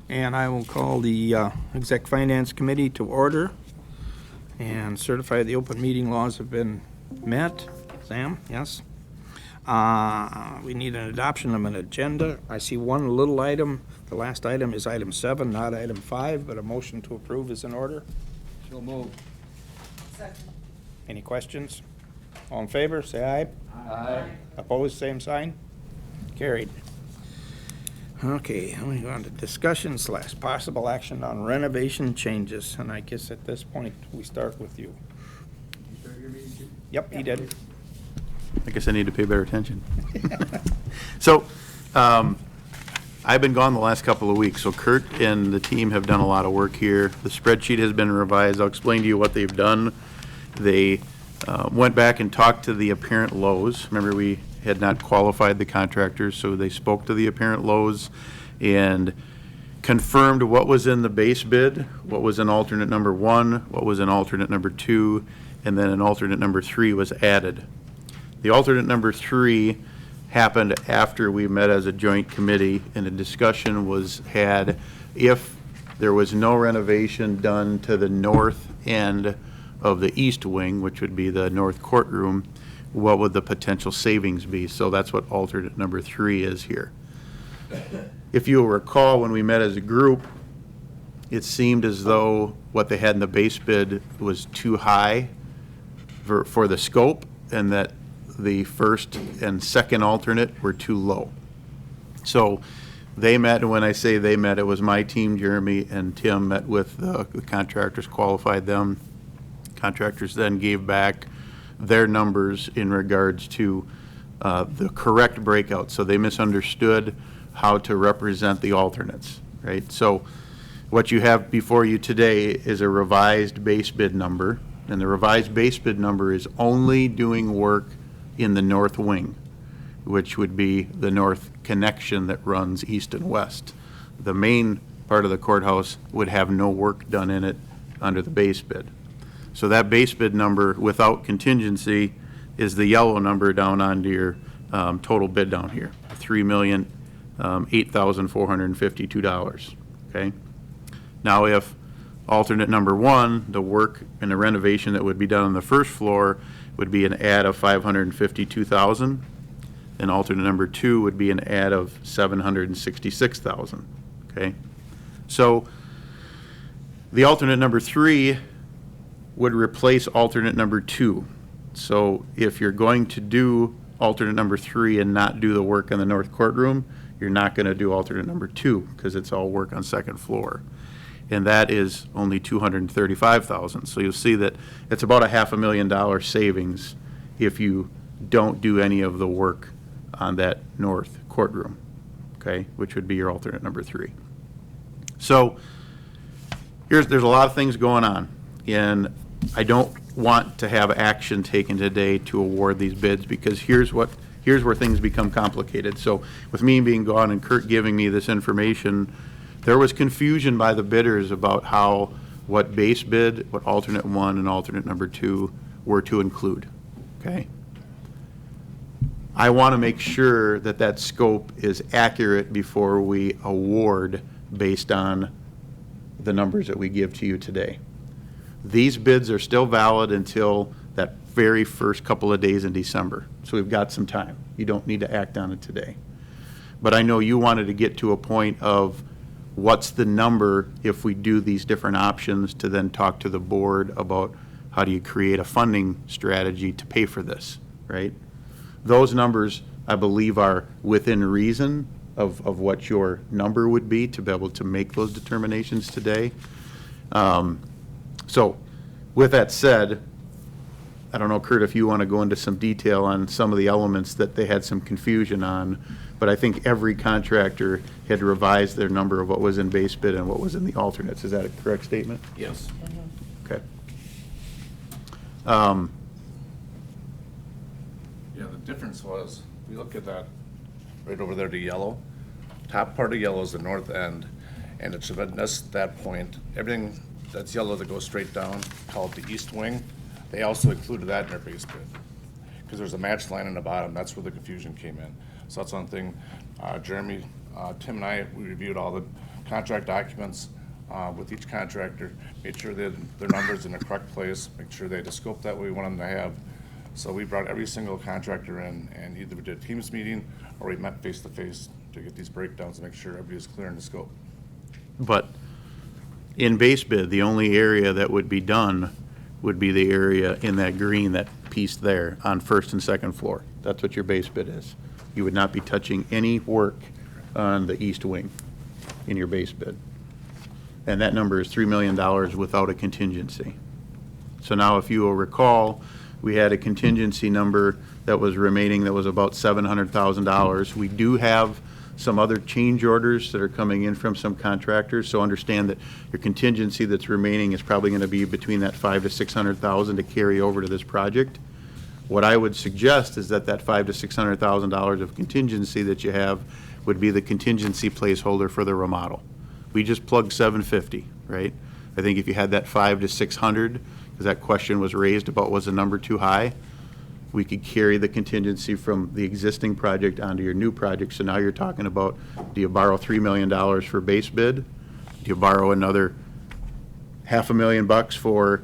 And I will call the Exec Finance Committee to order and certify the open meeting laws have been met. Sam, yes? We need an adoption of an agenda. I see one little item. The last item is item 7, not item 5, but a motion to approve is in order. So move. Second. Any questions? All in favor, say aye. Aye. Opposed, same sign. Carried. Okay, let me go on to discussion / possible action on renovation changes. And I guess at this point, we start with you. You start your meeting too? Yep, he did. I guess I need to pay better attention. So, I've been gone the last couple of weeks, so Kurt and the team have done a lot of work here. The spreadsheet has been revised. I'll explain to you what they've done. They went back and talked to the apparent lows. Remember, we had not qualified the contractors, so they spoke to the apparent lows and confirmed what was in the base bid, what was in alternate number 1, what was in alternate number 2, and then an alternate number 3 was added. The alternate number 3 happened after we met as a joint committee, and a discussion was had if there was no renovation done to the north end of the east wing, which would be the north courtroom, what would the potential savings be? So that's what alternate number 3 is here. If you'll recall, when we met as a group, it seemed as though what they had in the base bid was too high for the scope, and that the first and second alternate were too low. So they met, and when I say they met, it was my team, Jeremy and Tim, met with the contractors, qualified them. Contractors then gave back their numbers in regards to the correct breakout. So they misunderstood how to represent the alternates, right? So what you have before you today is a revised base bid number, and the revised base bid number is only doing work in the north wing, which would be the north connection that runs east and west. The main part of the courthouse would have no work done in it under the base bid. So that base bid number without contingency is the yellow number down onto your total bid down here, $3,008,452, okay? Now if alternate number 1, the work and the renovation that would be done on the first floor would be an add of $552,000, and alternate number 2 would be an add of $766,000, okay? So the alternate number 3 would replace alternate number 2. So if you're going to do alternate number 3 and not do the work in the north courtroom, you're not going to do alternate number 2 because it's all work on second floor. And that is only $235,000. So you'll see that it's about a $500,000 savings if you don't do any of the work on that north courtroom, okay, which would be your alternate number 3. So there's a lot of things going on, and I don't want to have action taken today to award these bids, because here's where things become complicated. So with me being gone and Kurt giving me this information, there was confusion by the bidders about what base bid, what alternate 1 and alternate number 2 were to include, okay? I want to make sure that that scope is accurate before we award based on the numbers that we give to you today. These bids are still valid until that very first couple of days in December. So we've got some time. You don't need to act on it today. But I know you wanted to get to a point of what's the number if we do these different options, to then talk to the board about how do you create a funding strategy to pay for this, right? Those numbers, I believe, are within reason of what your number would be to be able to make those determinations today. So with that said, I don't know, Kurt, if you want to go into some detail on some of the elements that they had some confusion on, but I think every contractor had revised their number of what was in base bid and what was in the alternates. Is that a correct statement? Yes. Okay. Yeah, the difference was, we look at that right over there, the yellow. Top part of yellow is the north end, and it's at that point, everything that's yellow that goes straight down, called the east wing, they also included that in their base bid. Because there's a match line in the bottom, that's where the confusion came in. So that's one thing, Jeremy, Tim and I, we reviewed all the contract documents with each contractor, made sure that their numbers in the correct place, make sure they had the scope that we want them to have. So we brought every single contractor in, and either we did a Teams meeting or we met face-to-face to get these breakdowns and make sure everybody was clear in the scope. But in base bid, the only area that would be done would be the area in that green, that piece there on first and second floor. That's what your base bid is. You would not be touching any work on the east wing in your base bid. And that number is $3 million without a contingency. So now, if you will recall, we had a contingency number that was remaining that was about $700,000. We do have some other change orders that are coming in from some contractors, so understand that your contingency that's remaining is probably going to be between that $500,000 to $600,000 to carry over to this project. What I would suggest is that $500,000 to $600,000 of contingency that you have would be the contingency placeholder for the remodel. We just plugged 750, right? I think if you had that 500 to 600, because that question was raised about was the number too high, we could carry the contingency from the existing project onto your new project. So now you're talking about, do you borrow $3 million for base bid? Do you borrow another $500,000 for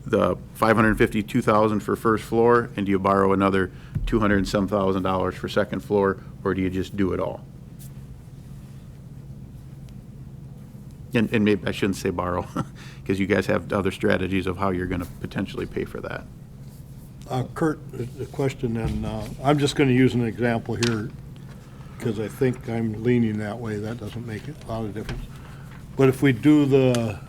the $552,000 for first floor, and do you borrow another $200 and some thousand for second floor, or do you just do it all? And maybe I shouldn't say borrow, because you guys have other strategies of how you're going to potentially pay for that. Kurt, the question, and I'm just going to use an example here because I think I'm leaning that way. That doesn't make a lot of difference. But if we do the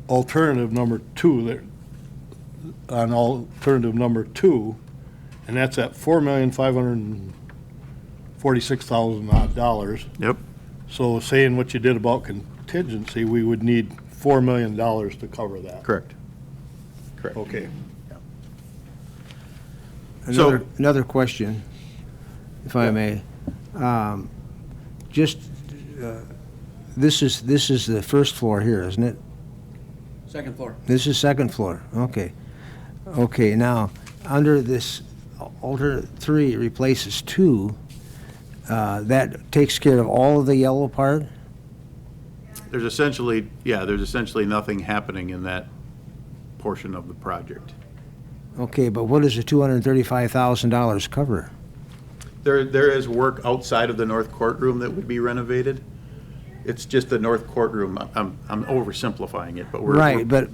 alternative number 2, on alternative number 2, and that's at $4,546,000 odd. Yep. So saying what you did about contingency, we would need $4 million to cover that. Correct. Correct. Okay. So- Another question, if I may. This is the first floor here, isn't it? Second floor. This is second floor, okay. Okay, now, under this alternate 3 replaces 2, that takes care of all of the yellow part? There's essentially nothing happening in that portion of the project. Okay, but what does the $235,000 cover? There is work outside of the north courtroom that would be renovated. It's just the north courtroom. I'm oversimplifying it, but we're. Right, but,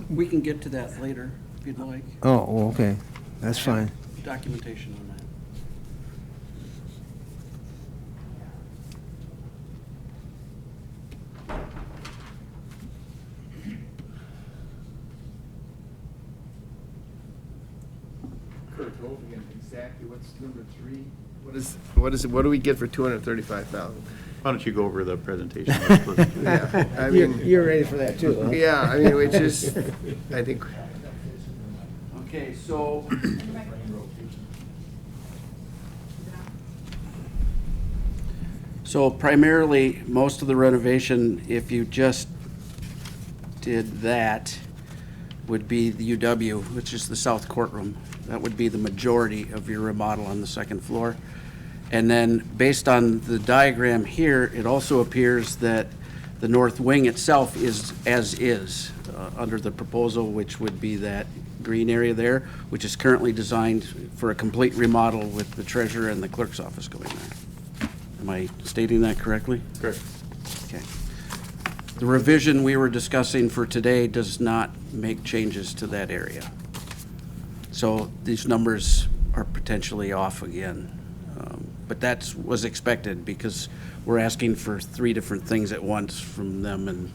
We can get to that later, if you'd like. oh, okay, that's fine. Documentation on that. Kurt, hold again, exactly what's number 3? What do we get for 235,000? Why don't you go over the presentation? Yeah, I mean, You're ready for that too, huh? yeah, I mean, which is, I think, Okay, so. So primarily, most of the renovation, if you just did that, would be the UW, which is the south courtroom. That would be the majority of your remodel on the second floor. And then, based on the diagram here, it also appears that the north wing itself is as is, under the proposal, which would be that green area there, which is currently designed for a complete remodel with the treasurer and the clerk's office going there. Am I stating that correctly? Correct. Okay. The revision we were discussing for today does not make changes to that area. So these numbers are potentially off again. But that was expected because we're asking for 3 different things at once from them, and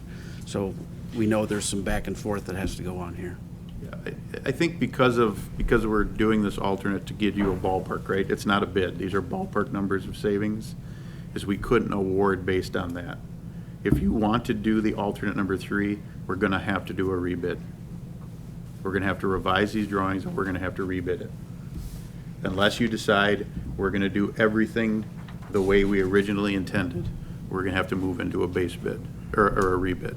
so we know there's some back and forth that has to go on here. Yeah, I think because we're doing this alternate to give you a ballpark, right? It's not a bid. These are ballpark numbers of savings, is we couldn't award based on that. If you want to do the alternate number 3, we're gonna have to do a rebid. We're gonna have to revise these drawings, and we're gonna have to rebid it. Unless you decide we're gonna do everything the way we originally intended, we're gonna have to move into a base bid, or a rebid.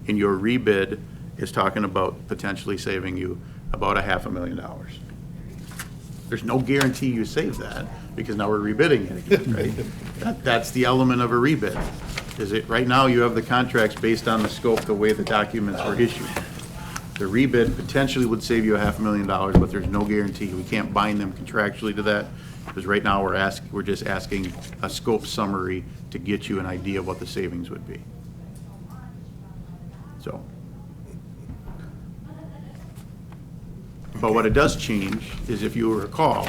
And your rebid is talking about potentially saving you about $500,000. There's no guarantee you save that, because now we're rebidding it again, right? That's the element of a rebid. Is it, right now, you have the contracts based on the scope, the way the documents were issued. The rebid potentially would save you $500,000, but there's no guarantee. We can't bind them contractually to that, because right now, we're just asking a scope summary to get you an idea of what the savings would be. So. But what it does change is, if you recall,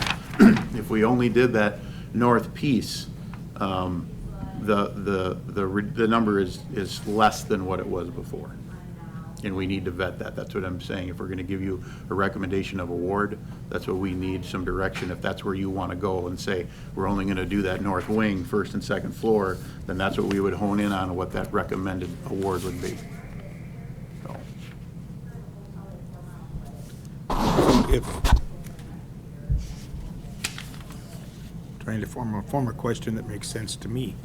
if we only did that north piece, the number is less than what it was before. And we need to vet that. That's what I'm saying. If we're gonna give you a recommendation of award, that's what we need, some direction. If that's where you wanna go and say, we're only gonna do that north wing, first and second floor, then that's what we would hone in on, what that recommended award would be. So. If, trying to form a question that makes sense to me.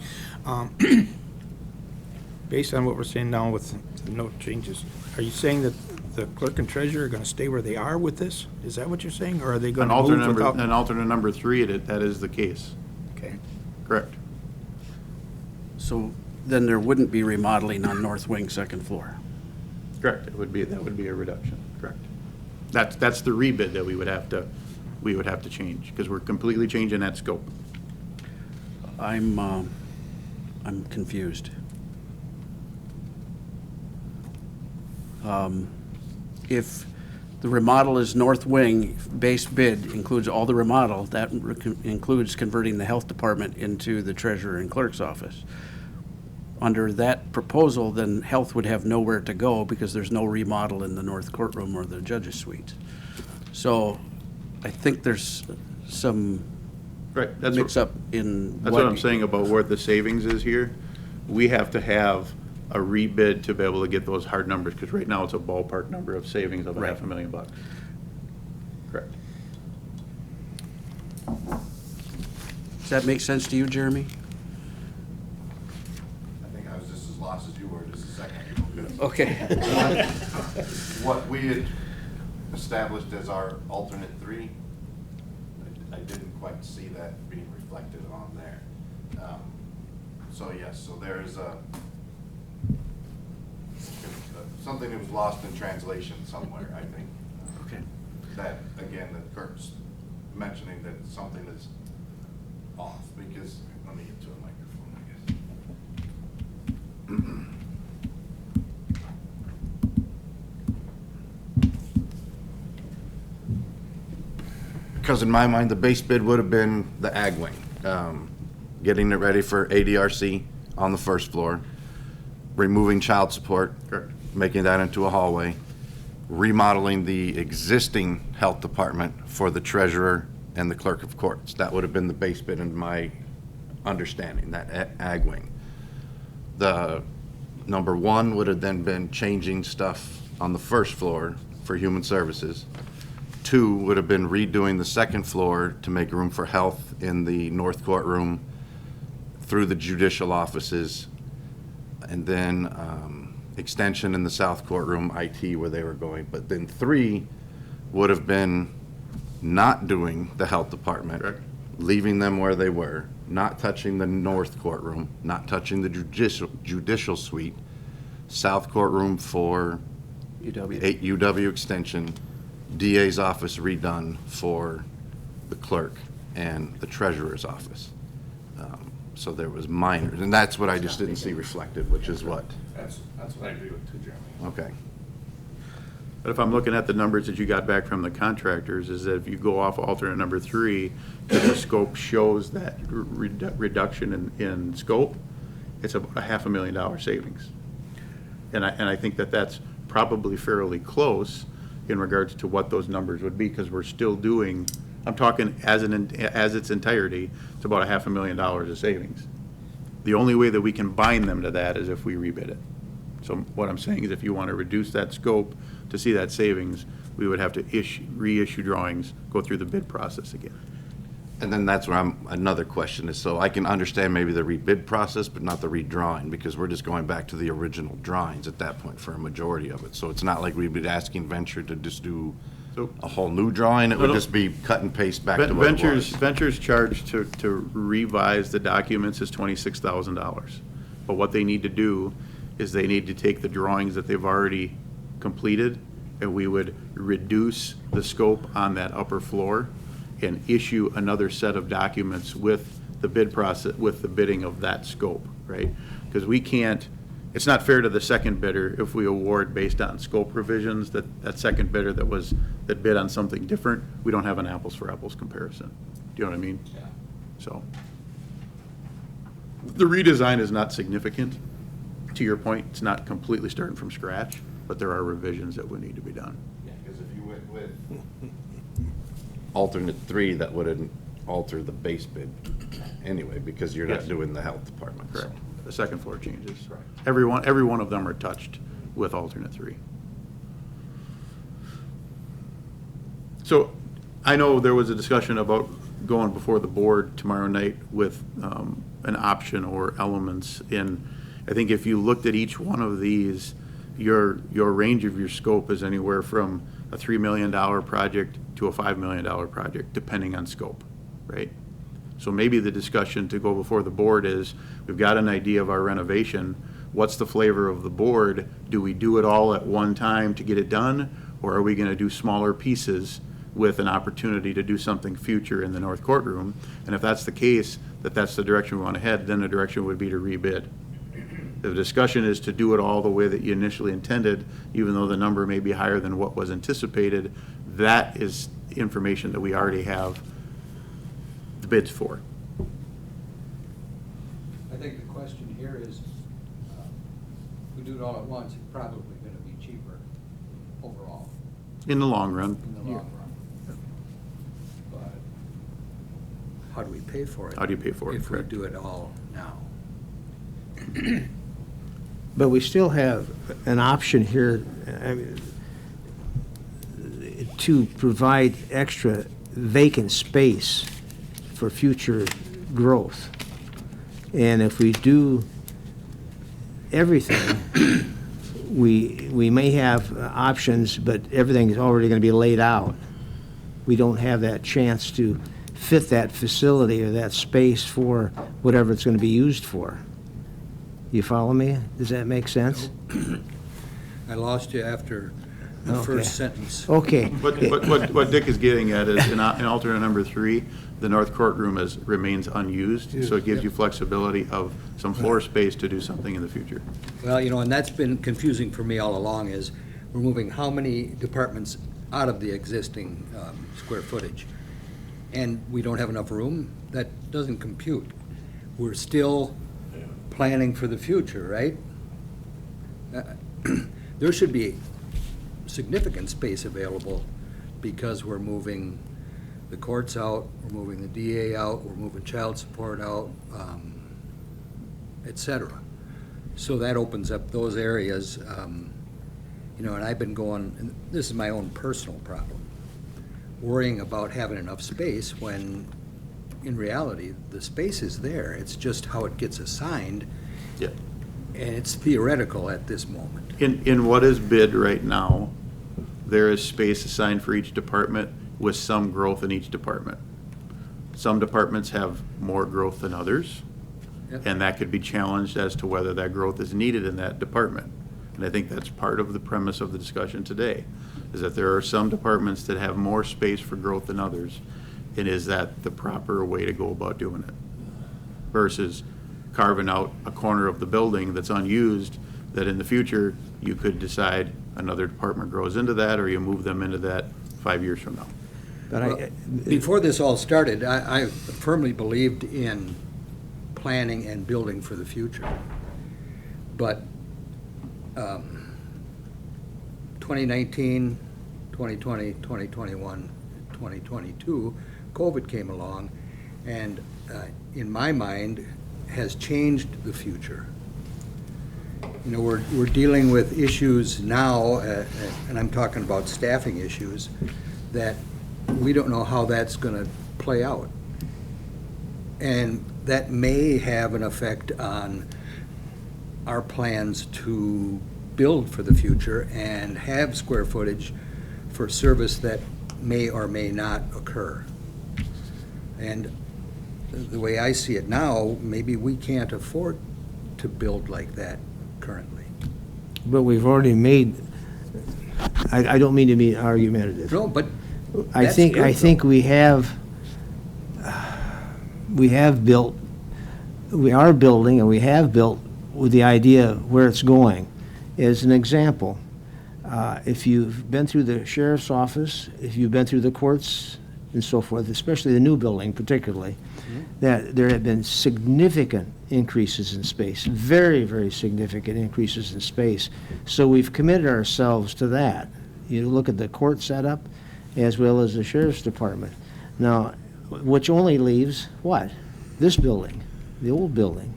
Based on what we're saying now with no changes, are you saying that the clerk and treasurer are gonna stay where they are with this? Is that what you're saying, or are they An gonna alternate move number, without? an alternate number 3, that is the case. Okay. Correct. So then there wouldn't be remodeling on north wing, second floor. Correct. That would be a reduction. Correct. That's the rebid that we would have to change, because we're completely changing that scope. I'm confused. If the remodel is north wing, base bid includes all the remodel, that includes converting the health department into the treasurer and clerk's office. Under that proposal, then health would have nowhere to go, because there's no remodel in the north courtroom or the judge's suite. So I think there's some Right. That's mix up in That's what I'm saying about where the savings is here. We have to have a rebid to be able to get those hard numbers, because right now it's a ballpark number of savings of Right. $500,000. Correct. Does that make sense to you, Jeremy? I think I was just as lost as you were just a second ago. because Okay. What we had established as our alternate 3, I didn't quite see that being reflected on there. So yes, so there is something that was lost in translation somewhere, I think. Okay. That, again, that Kurt's mentioning that something is off, because, let me get to a microphone, I guess. Because in my mind, the base bid would have been the ag wing, getting it ready for ADRC on the first floor, removing child support, Correct. making that into a hallway, remodeling the existing health department for the treasurer and the clerk of courts. That would have been the base bid in my understanding, that ag wing. The number 1 would have then been changing stuff on the first floor for human services. 2 would have been redoing the second floor to make room for health in the north courtroom through the judicial offices, and then extension in the south courtroom, IT, where they were going. But then 3 would have been not doing the health department, Correct. leaving them where they were, not touching the north courtroom, not touching the judicial suite, south courtroom for UW. UW extension, DA's office redone for the clerk and the treasurer's office. So there was minors, and that's what I just didn't see reflected, which is what? That's what I agree with too, Jeremy. Okay. But if I'm looking at the numbers that you got back from the contractors, is that if you go off alternate number 3, the scope shows that reduction in scope, it's a $500,000 savings. And I think that that's probably fairly close in regards to what those numbers would be, because we're still doing, I'm talking as its entirety, it's about $500,000 of savings. The only way that we can bind them to that is if we rebid it. So what I'm saying is, if you want to reduce that scope to see that savings, we would have to reissue drawings, go through the bid process again. And then that's where another question is, so I can understand maybe the rebid process, but not the redrawing, because we're just going back to the original drawings at that point for a majority of it. So it's not like we'd be asking Venture to just do So a whole new drawing? It would Little- just be cut and paste back to what it was? Ventures charge to revise the documents is $26,000. But what they need to do is they need to take the drawings that they've already completed, and we would reduce the scope on that upper floor and issue another set of documents with the bid process, with the bidding of that scope, right? Because we can't, it's not fair to the second bidder if we award based on scope revisions, that second bidder that bid on something different, we don't have an apples for apples comparison. Do you know what I mean? Yeah. So. The redesign is not significant. To your point, it's not completely starting from scratch, but there are revisions that would need to be done. Because if you went with alternate 3, that wouldn't alter the base bid anyway, because you're Yes. not doing the health department. so. Correct. The second floor changes. Every one of them are touched with alternate 3. So I know there was a discussion about going before the board tomorrow night with an option or elements in. I think if you looked at each one of these, your range of your scope is anywhere from a $3 million project to a $5 million project, depending on scope, right? So maybe the discussion to go before the board is, we've got an idea of our renovation. What's the flavor of the board? Do we do it all at one time to get it done? Or are we going to do smaller pieces with an opportunity to do something future in the North Courtroom? And if that's the case, that's the direction we want to head, then the direction would be to rebid. The discussion is to do it all the way that you initially intended, even though the number may be higher than what was anticipated. That is information that we already have the bids for. I think the question here is, if we do it all at once, it's probably gonna be cheaper overall In the long run, in the long run. But how do we pay for it? How do you pay for it, If we correct. do it all now? But we still have an option here, I mean, to provide extra vacant space for future growth. And if we do everything, we may have options, but everything is already going to be laid out. We don't have that chance to fit that facility or that space for whatever it's going to be used for. You follow me? Does that make sense? I lost you after the Okay. first sentence. Okay. what Dick is getting at is, in alternate number 3, the North Courtroom remains unused, so it gives you flexibility of some floor space to do something in the future. Well, and that's been confusing for me all along, is we're moving how many departments out of the existing square footage? And we don't have enough room? That doesn't compute. We're still planning for the future, right? There should be significant space available because we're moving the courts out, we're moving the DA out, we're moving child support out, et cetera. So that opens up those areas, and I've been going, and this is my own personal problem, worrying about having enough space when, in reality, the space is there. It's just how it gets assigned, Yeah. and it's theoretical at this moment. In what is bid right now, there is space assigned for each department with some growth in each department. Some departments have more growth than others, Yep. and that could be challenged as to whether that growth is needed in that department. And I think that's part of the premise of the discussion today, is that there are some departments that have more space for growth than others, and is that the proper way to go about doing it? Versus carving out a corner of the building that's unused, that in the future, you could decide another department grows into that, or you move them into that 5 years from now. But Well, before this all started, I firmly believed in planning and building for the future. But 2019, 2020, 2021, 2022, COVID came along, and in my mind, has changed the future. We're dealing with issues now, and I'm talking about staffing issues, that we don't know how that's going to play out. And that may have an effect on our plans to build for the future and have square footage for service that may or may not occur. And the way I see it now, maybe we can't afford to build like that currently. But we've already made, I don't mean to be argumentative. No, but I that's think, good, I think though. we have built, we are building, and we have built with the idea of where it's going. As an example, if you've been through the sheriff's office, if you've been through the courts and so forth, especially the new building particularly, that there have been significant increases in space, very, very significant increases in space. So we've committed ourselves to that. You look at the court setup as well as the sheriff's department. Now, which only leaves what? This building, the old building.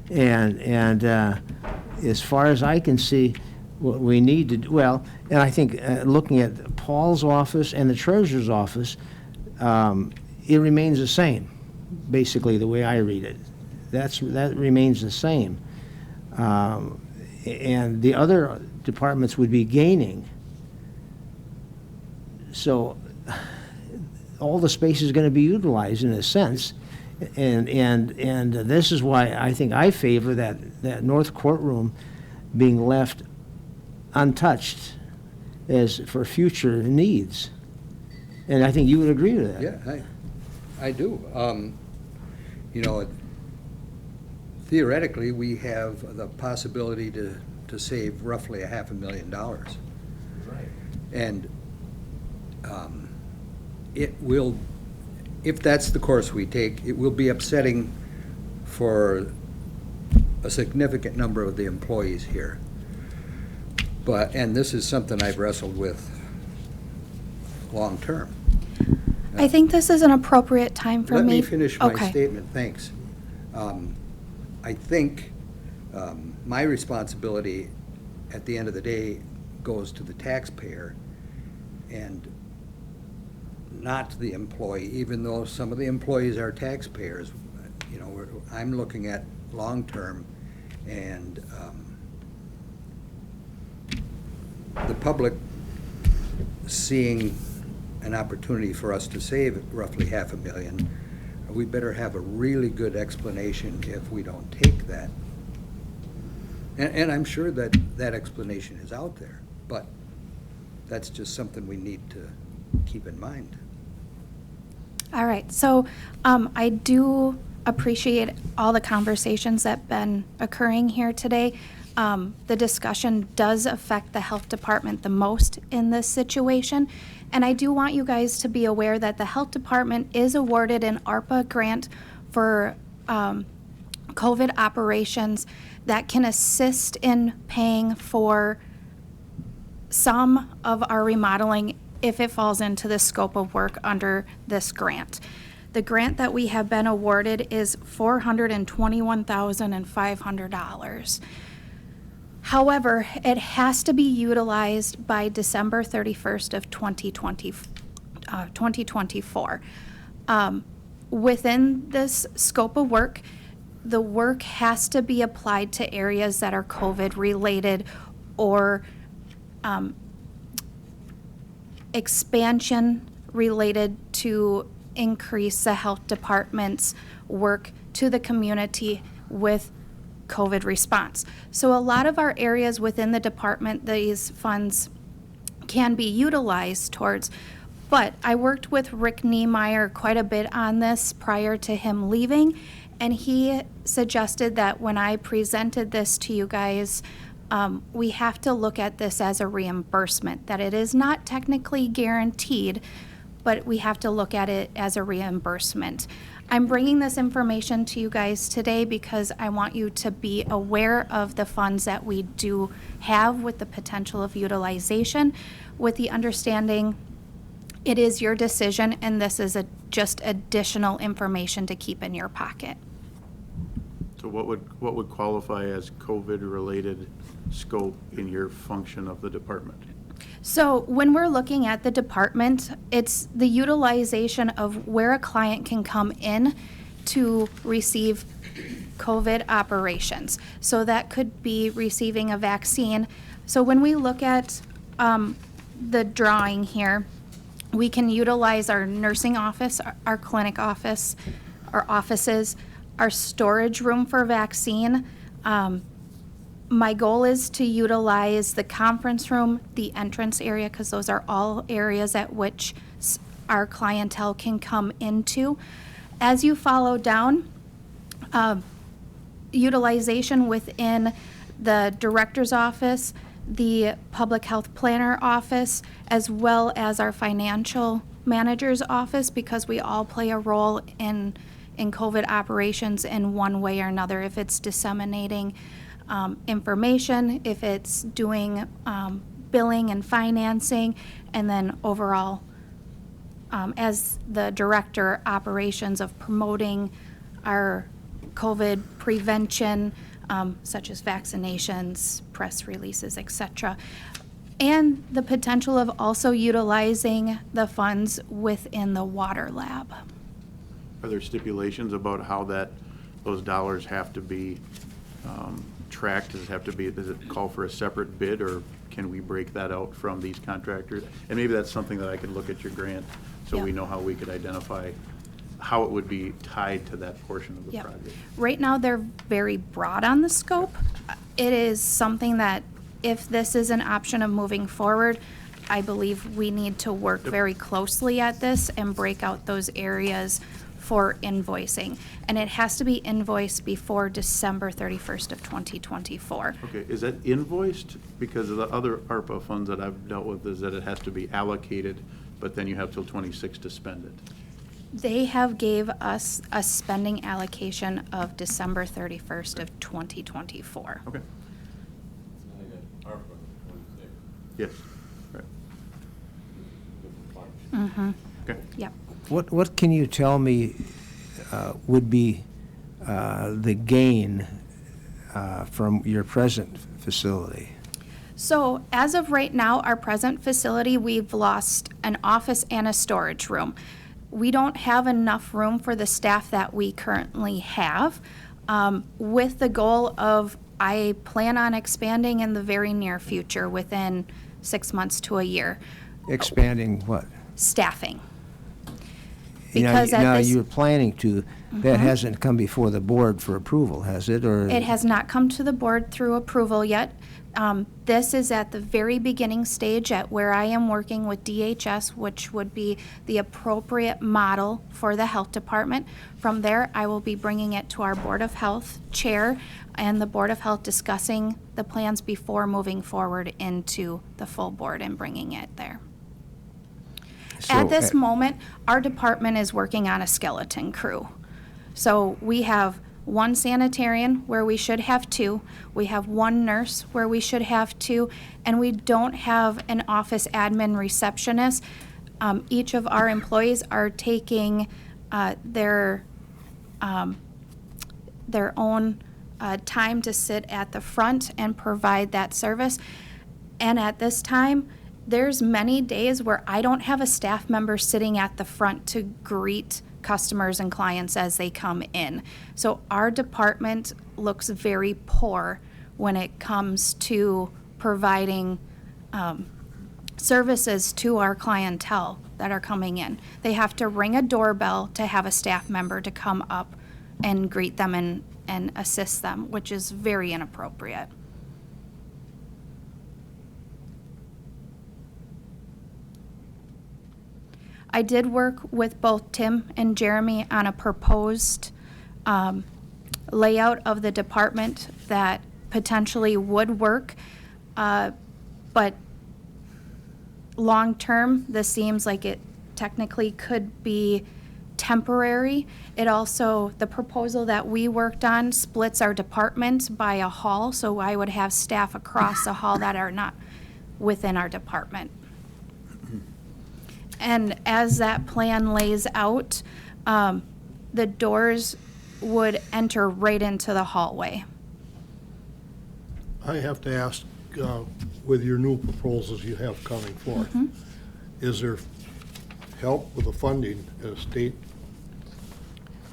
And as far as I can see, what we need to do, well, and I think looking at Paul's office and the treasurer's office, it remains the same, basically, the way I read it. That remains the same. And the other departments would be gaining. So all the space is going to be utilized in a sense. And this is why I think I favor that north courtroom being left untouched as for future needs. And I think you would agree with that. Yeah, I do. You know, theoretically, we have the possibility to save roughly $500,000. Right. And it will, if that's the course we take, it will be upsetting for a significant number of the employees here. But, and this is something I've wrestled with long-term. I think this is an appropriate time for me. Let me finish my Okay. statement, thanks. I think my responsibility at the end of the day goes to the taxpayer and not the employee, even though some of the employees are taxpayers. You know, I'm looking at long-term, and the public seeing an opportunity for us to save roughly $500,000, we better have a really good explanation if we don't take that. And I'm sure that that explanation is out there, but that's just something we need to keep in mind. All right, so I do appreciate all the conversations that have been occurring here today. The discussion does affect the health department the most in this situation. And I do want you guys to be aware that the health department is awarded an ARPA grant for COVID operations that can assist in paying for some of our remodeling if it falls into the scope of work under this grant. The grant that we have been awarded is $421,500. However, it has to be utilized by December 31st of 2024. Within this scope of work, the work has to be applied to areas that are COVID-related or expansion related to increase the health department's work to the community with COVID response. So a lot of our areas within the department, these funds can be utilized towards, but I worked with Rick Niemeyer quite a bit on this prior to him leaving, and he suggested that when I presented this to you guys, we have to look at this as a reimbursement, that it is not technically guaranteed, but we have to look at it as a reimbursement. I'm bringing this information to you guys today because I want you to be aware of the funds that we do have with the potential of utilization, with the understanding it is your decision and this is just additional information to keep in your pocket. So what would qualify as COVID-related scope in your function of the department? So when we're looking at the department, it's the utilization of where a client can come in to receive COVID operations. So that could be receiving a vaccine. So when we look at the drawing here, we can utilize our nursing office, our clinic office, our offices, our storage room for vaccine. My goal is to utilize the conference room, the entrance area, because those are all areas at which our clientele can come into. As you follow down, utilization within the director's office, the public health planner office, as well as our financial manager's office, because we all play a role in COVID operations in one way or another. If it's disseminating information, if it's doing billing and financing, and then overall, as the director operations of promoting our COVID prevention, such as vaccinations, press releases, etc. And the potential of also utilizing the funds within the water lab. Are there stipulations about how those dollars have to be tracked? Does it call for a separate bid, or can we break that out from these contractors? And maybe that's something that I could look at your grant, so we Yeah. know how we could identify how it would be tied to that portion of the Yep. project. Right now, they're very broad on the scope. It is something that, if this is an option of moving forward, I believe we need to work very closely at this and break out those areas for invoicing. And it has to be invoiced before December 31st of 2024. Okay, is that invoiced? Because of the other ARPA funds that I've dealt with is that it has to be allocated, but then you have till 26 to spend it. They have gave us a spending allocation of December 31st of 2024. Okay. Yes, right. Mm-hmm. Okay. Yep. What can you tell me would be the gain from your present facility? So as of right now, our present facility, we've lost an office and a storage room. We don't have enough room for the staff that we currently have, with the goal of, I plan on expanding in the very near future, within 6 months to a year, Expanding what? staffing. Now, Because at this- you're planning to, that hasn't come before the board for approval, has it, or? It has not come to the board through approval yet. This is at the very beginning stage at where I am working with DHS, which would be the appropriate model for the health department. From there, I will be bringing it to our Board of Health chair and the Board of Health, discussing the plans before moving forward into the full board and bringing it there. At this moment, our department is working on a skeleton crew. So we have one sanitarian where we should have two, we have one nurse where we should have two, and we don't have an office admin receptionist. Each of our employees are taking their own time to sit at the front and provide that service. And at this time, there's many days where I don't have a staff member sitting at the front to greet customers and clients as they come in. So our department looks very poor when it comes to providing services to our clientele that are coming in. They have to ring a doorbell to have a staff member to come up and greet them and assist them, which is very inappropriate. I did work with both Tim and Jeremy on a proposed layout of the department that potentially would work, but long-term, this seems like it technically could be temporary. It also, the proposal that we worked on splits our department by a hall, so I would have staff across a hall that are not within our department. And as that plan lays out, the doors would enter right into the hallway. I have to ask, with your new proposals you have coming forth, is there help with the funding at a state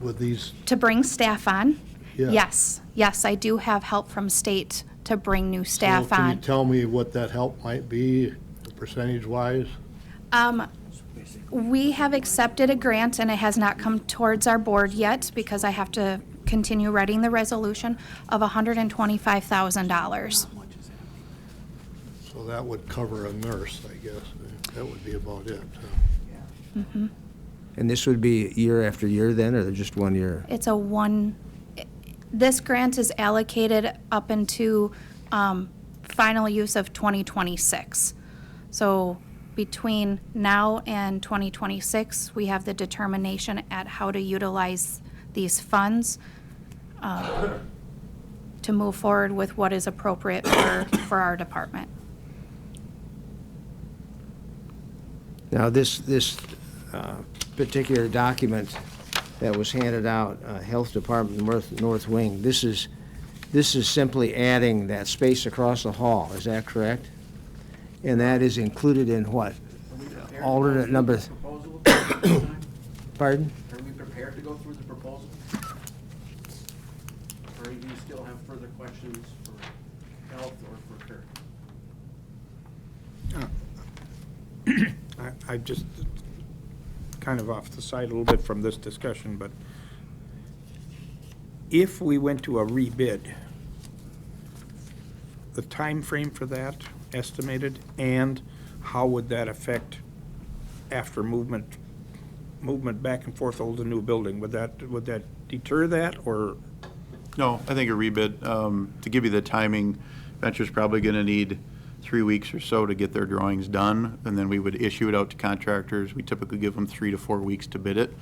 with these? To bring staff on? Yeah. Yes, I do have help from state to bring new staff So can on. you tell me what that help might be percentage-wise? We have accepted a grant, and it has not come towards our board yet because I have to continue writing the resolution of $125,000. So that would cover a nurse, I guess. That would be about it. And this would be year after year then, or just 1 year? It's a this grant is allocated up into final use of 2026. So between now and 2026, we have the determination at how to utilize these funds to move forward with what is appropriate for our department. Now, this particular document that was handed out, Health Department North Wing, this is simply adding that space across the hall, is that correct? And that is included in what? Alternate number. Pardon? Are we prepared to go through the proposal? Or do you still have further questions for Health or for Kurt? I just kind of off the side a little bit from this discussion, but if we went to a rebid, the time frame for that estimated, and how would that affect after movement back and forth, old and new building? Would that deter that, or? No, I think a rebid, to give you the timing, Venture's probably gonna need 3 weeks or so to get their drawings done, and then we would issue it out to contractors. We typically give them 3 to 4 weeks to bid it.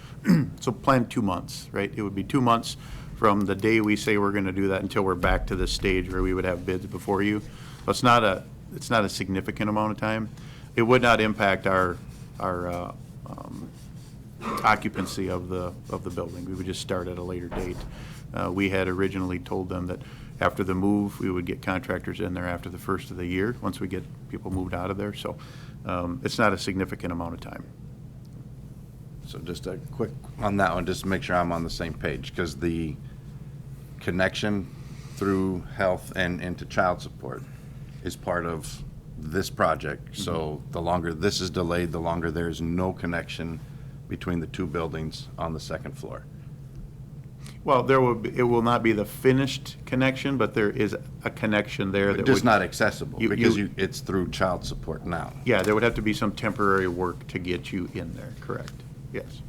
So plan 2 months, right? It would be 2 months from the day we say we're gonna do that until we're back to this stage where we would have bids before you. So it's not a significant amount of time. It would not impact our occupancy of the building. We would just start at a later date. We had originally told them that after the move, we would get contractors in there after the first of the year, once we get people moved out of there. So it's not a significant amount of time. So just a quick on that one, just to make sure I'm on the same page, because the connection through health and into child support is part of this project. So the longer this is delayed, the longer there's no connection between the two buildings on the second floor. Well, it will not be the finished connection, but there is a connection there that Just would. not accessible, You- because you- it's through child support now. Yeah, there would have to be some temporary work to get you in there, correct? Yes.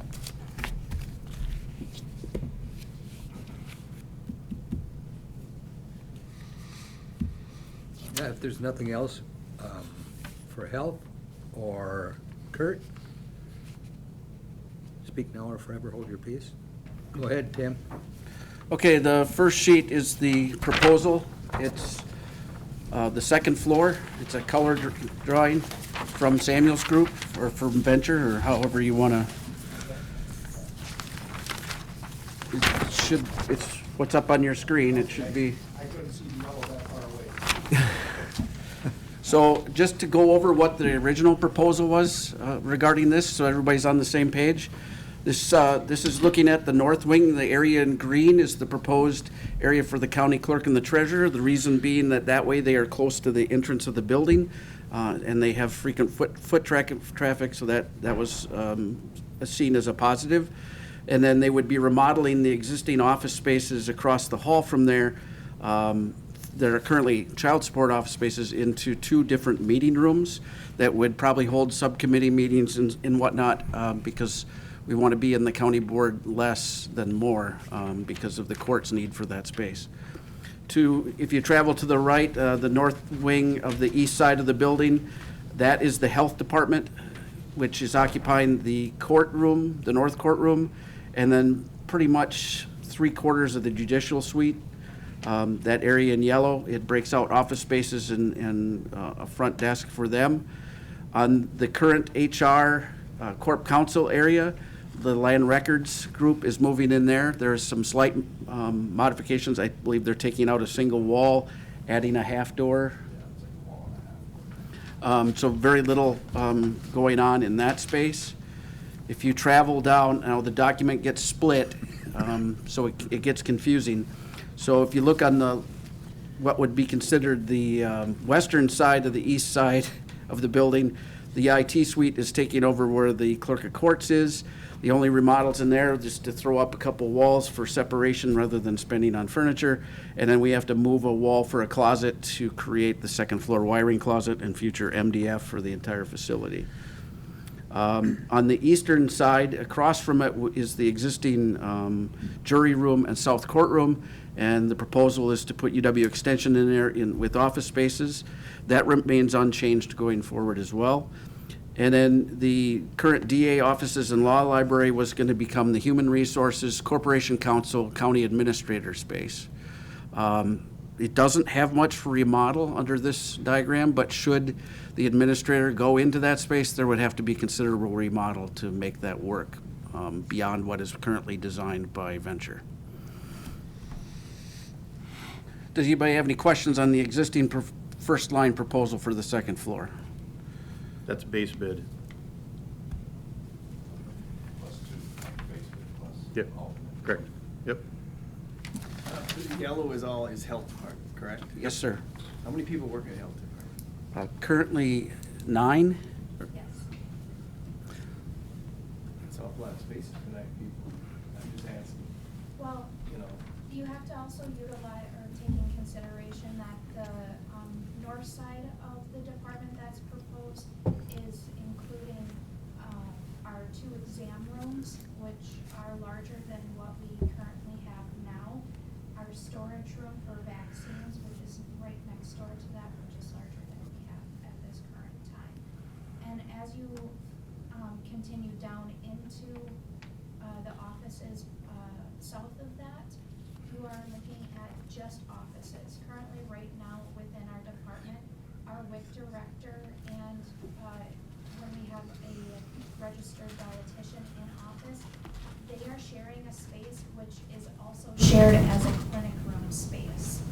Yeah, if there's nothing else for Health or Kurt, speak now or forever hold your peace. Go ahead, Tim. Okay, the first sheet is the proposal. It's the second floor. It's a color drawing from Samuel's group, or from Venture, or however you want to. It's what's up on your screen. It should be. I couldn't see the yellow that far away. So just to go over what the original proposal was regarding this, so everybody's on the same page. This is looking at the north wing. The area in green is the proposed area for the county clerk and the treasurer. The reason being that way they are close to the entrance of the building, and they have frequent foot traffic, so that was seen as a positive. And then they would be remodeling the existing office spaces across the hall from there. There are currently child support office spaces into 2 different meeting rooms that would probably hold subcommittee meetings and whatnot, because we want to be in the county board less than more, because of the court's need for that space. If you travel to the right, the north wing of the east side of the building, that is the health department, which is occupying the courtroom, the north courtroom, and then pretty much 3/4 of the judicial suite. That area in yellow, it breaks out office spaces and a front desk for them. On the current HR Corp Council area, the land records group is moving in there. There's some slight modifications. I believe they're taking out a single wall, adding a half door. So very little going on in that space. If you travel down, now the document gets split, so it gets confusing. So if you look on what would be considered the western side of the east side of the building. The IT suite is taking over where the clerk of courts is. The only remodels in there, just to throw up a couple walls for separation rather than spending on furniture. And then we have to move a wall for a closet to create the second floor wiring closet and future MDF for the entire facility. On the eastern side, across from it is the existing jury room and south courtroom, and the proposal is to put UW Extension in there with office spaces. That remains unchanged going forward as well. And then the current DA offices and law library was going to become the Human Resources, Corporation Counsel, County Administrator space. It doesn't have much for remodel under this diagram, but should the administrator go into that space, there would have to be considerable remodel to make that work beyond what is currently designed by Venture. Does anybody have any questions on the existing first line proposal for the second floor? That's base bid. Yep, correct. Yep. The yellow is health department, correct? Yes, sir. How many people work in the health department? Currently 9. It's a lot of spaces for 9 people. I'm just asking, Well, you know. you have to also utilize or take in consideration that the north side of the department that's proposed is including our 2 exam rooms, which are larger than what we currently have now. Our storage room for vaccines, which is right next door to that, which is larger than we have at this current time. And as you continue down into the offices south of that, you are looking at just offices. Currently, right now, within our department, our WIC director and when we have a registered dietitian in office, they are sharing a space which is also shared as a clinic room space.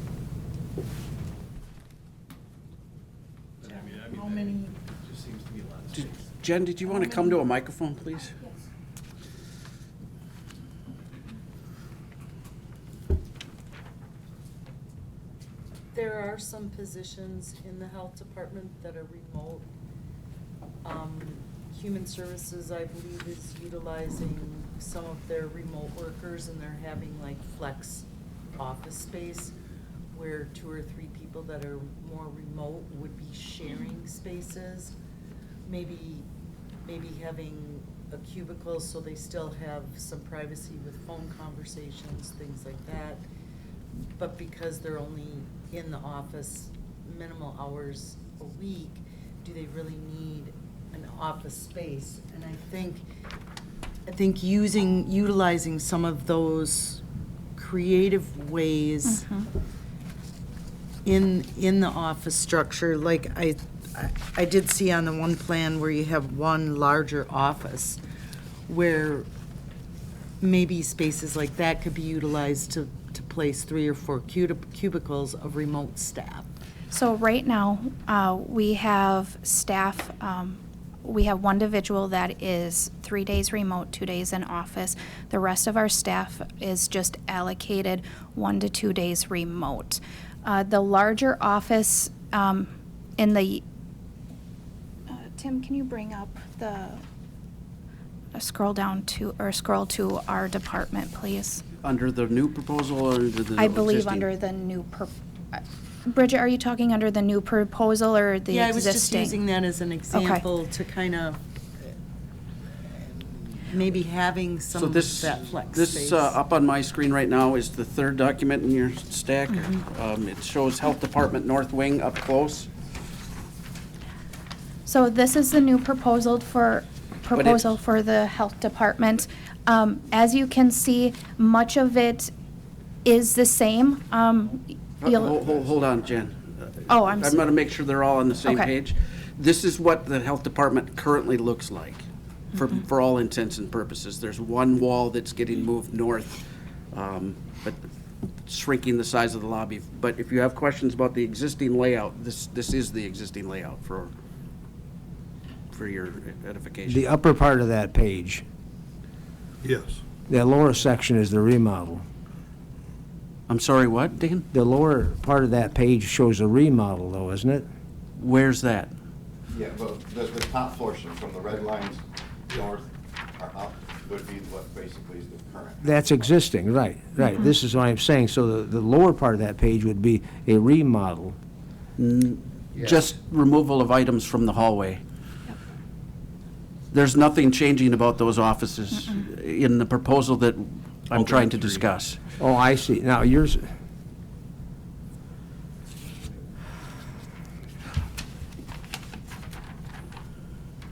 But I mean, How many? it just seems to be a lot of space. Jen, did you want to come to a microphone, please? Yes. There are some positions in the health department that are remote. Human Services, I believe, is utilizing some of their remote workers, and they're having like flex office space where 2 or 3 people that are more remote would be sharing spaces. Maybe having a cubicle so they still have some privacy with phone conversations, things like that. But because they're only in the office minimal hours a week, do they really need an office space? And I think utilizing some of those creative ways in the office structure, like I did see on the one plan where you have one larger office, where maybe spaces like that could be utilized to place 3 or 4 cubicles of remote staff. So right now, we have staff, we have one individual that is 3 days remote, 2 days in office. The rest of our staff is just allocated 1 to 2 days remote. The larger office in the, Tim, can you bring up the, scroll to our department, please? Under the new proposal or under the I believe existing? under the new, Bridget, are you talking under the new proposal or the existing? Yeah, I was just using that as an example to kind of maybe having some So of this, that flex this space. up on my screen right now is the 3rd document in your stack. It shows Health Department North Wing up close. So this is the new proposal for the health department. As you can see, much of it is the same. Hold on, Jen. Oh, I'm I'm sorry. going to make sure they're all on the same Okay. page. This is what the health department currently looks like, for all intents and purposes. There's one wall that's getting moved north, but shrinking the size of the lobby. But if you have questions about the existing layout, this is the existing layout for your edification. The upper part of that page, Yes. the lower section is the remodel. I'm sorry, what, Dan? The lower part of that page shows a remodel though, isn't it? Where's that? Yeah, well, the top portion from the red lines north or up would be what basically is the current. That's existing, right, right. This is what I'm saying. So the lower part of that page would be a remodel. Just removal of items from the hallway. There's nothing changing about those offices in the proposal that I'm trying to discuss. Oh, I see. Now, yours,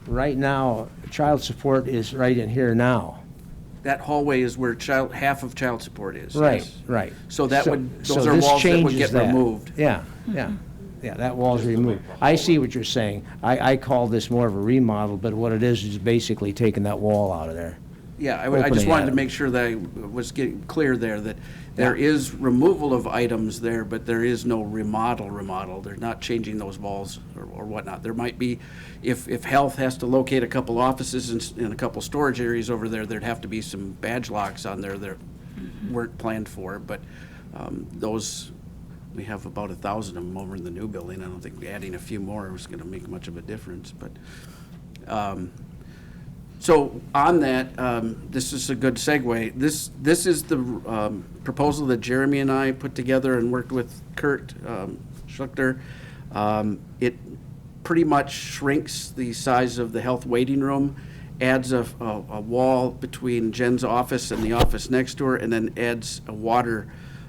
right now, child support is right in here now. That hallway is where half of child support is. Right, yes. right. So that would, So those are this walls that would changes get that. removed. Yeah, yeah, yeah, that wall's removed. I see what you're saying. I call this more of a remodel, but what it is basically taking that wall out of there. Yeah, I Opening just wanted to item. make sure that I was getting clear there, that there is removal of items there, but there is no remodel. They're not changing those walls or whatnot. There might be, if health has to locate a couple offices and a couple storage areas over there, there'd have to be some badge locks on there that weren't planned for, but those, we have about 1,000 of them over in the new building. I don't think adding a few more is gonna make much of a difference, but, so on that, this is a good segue. This is the proposal that Jeremy and I put together and worked with Kurt Schluchter. It pretty much shrinks the size of the health waiting room, adds a wall between Jen's office and the office next to her, and then adds a water,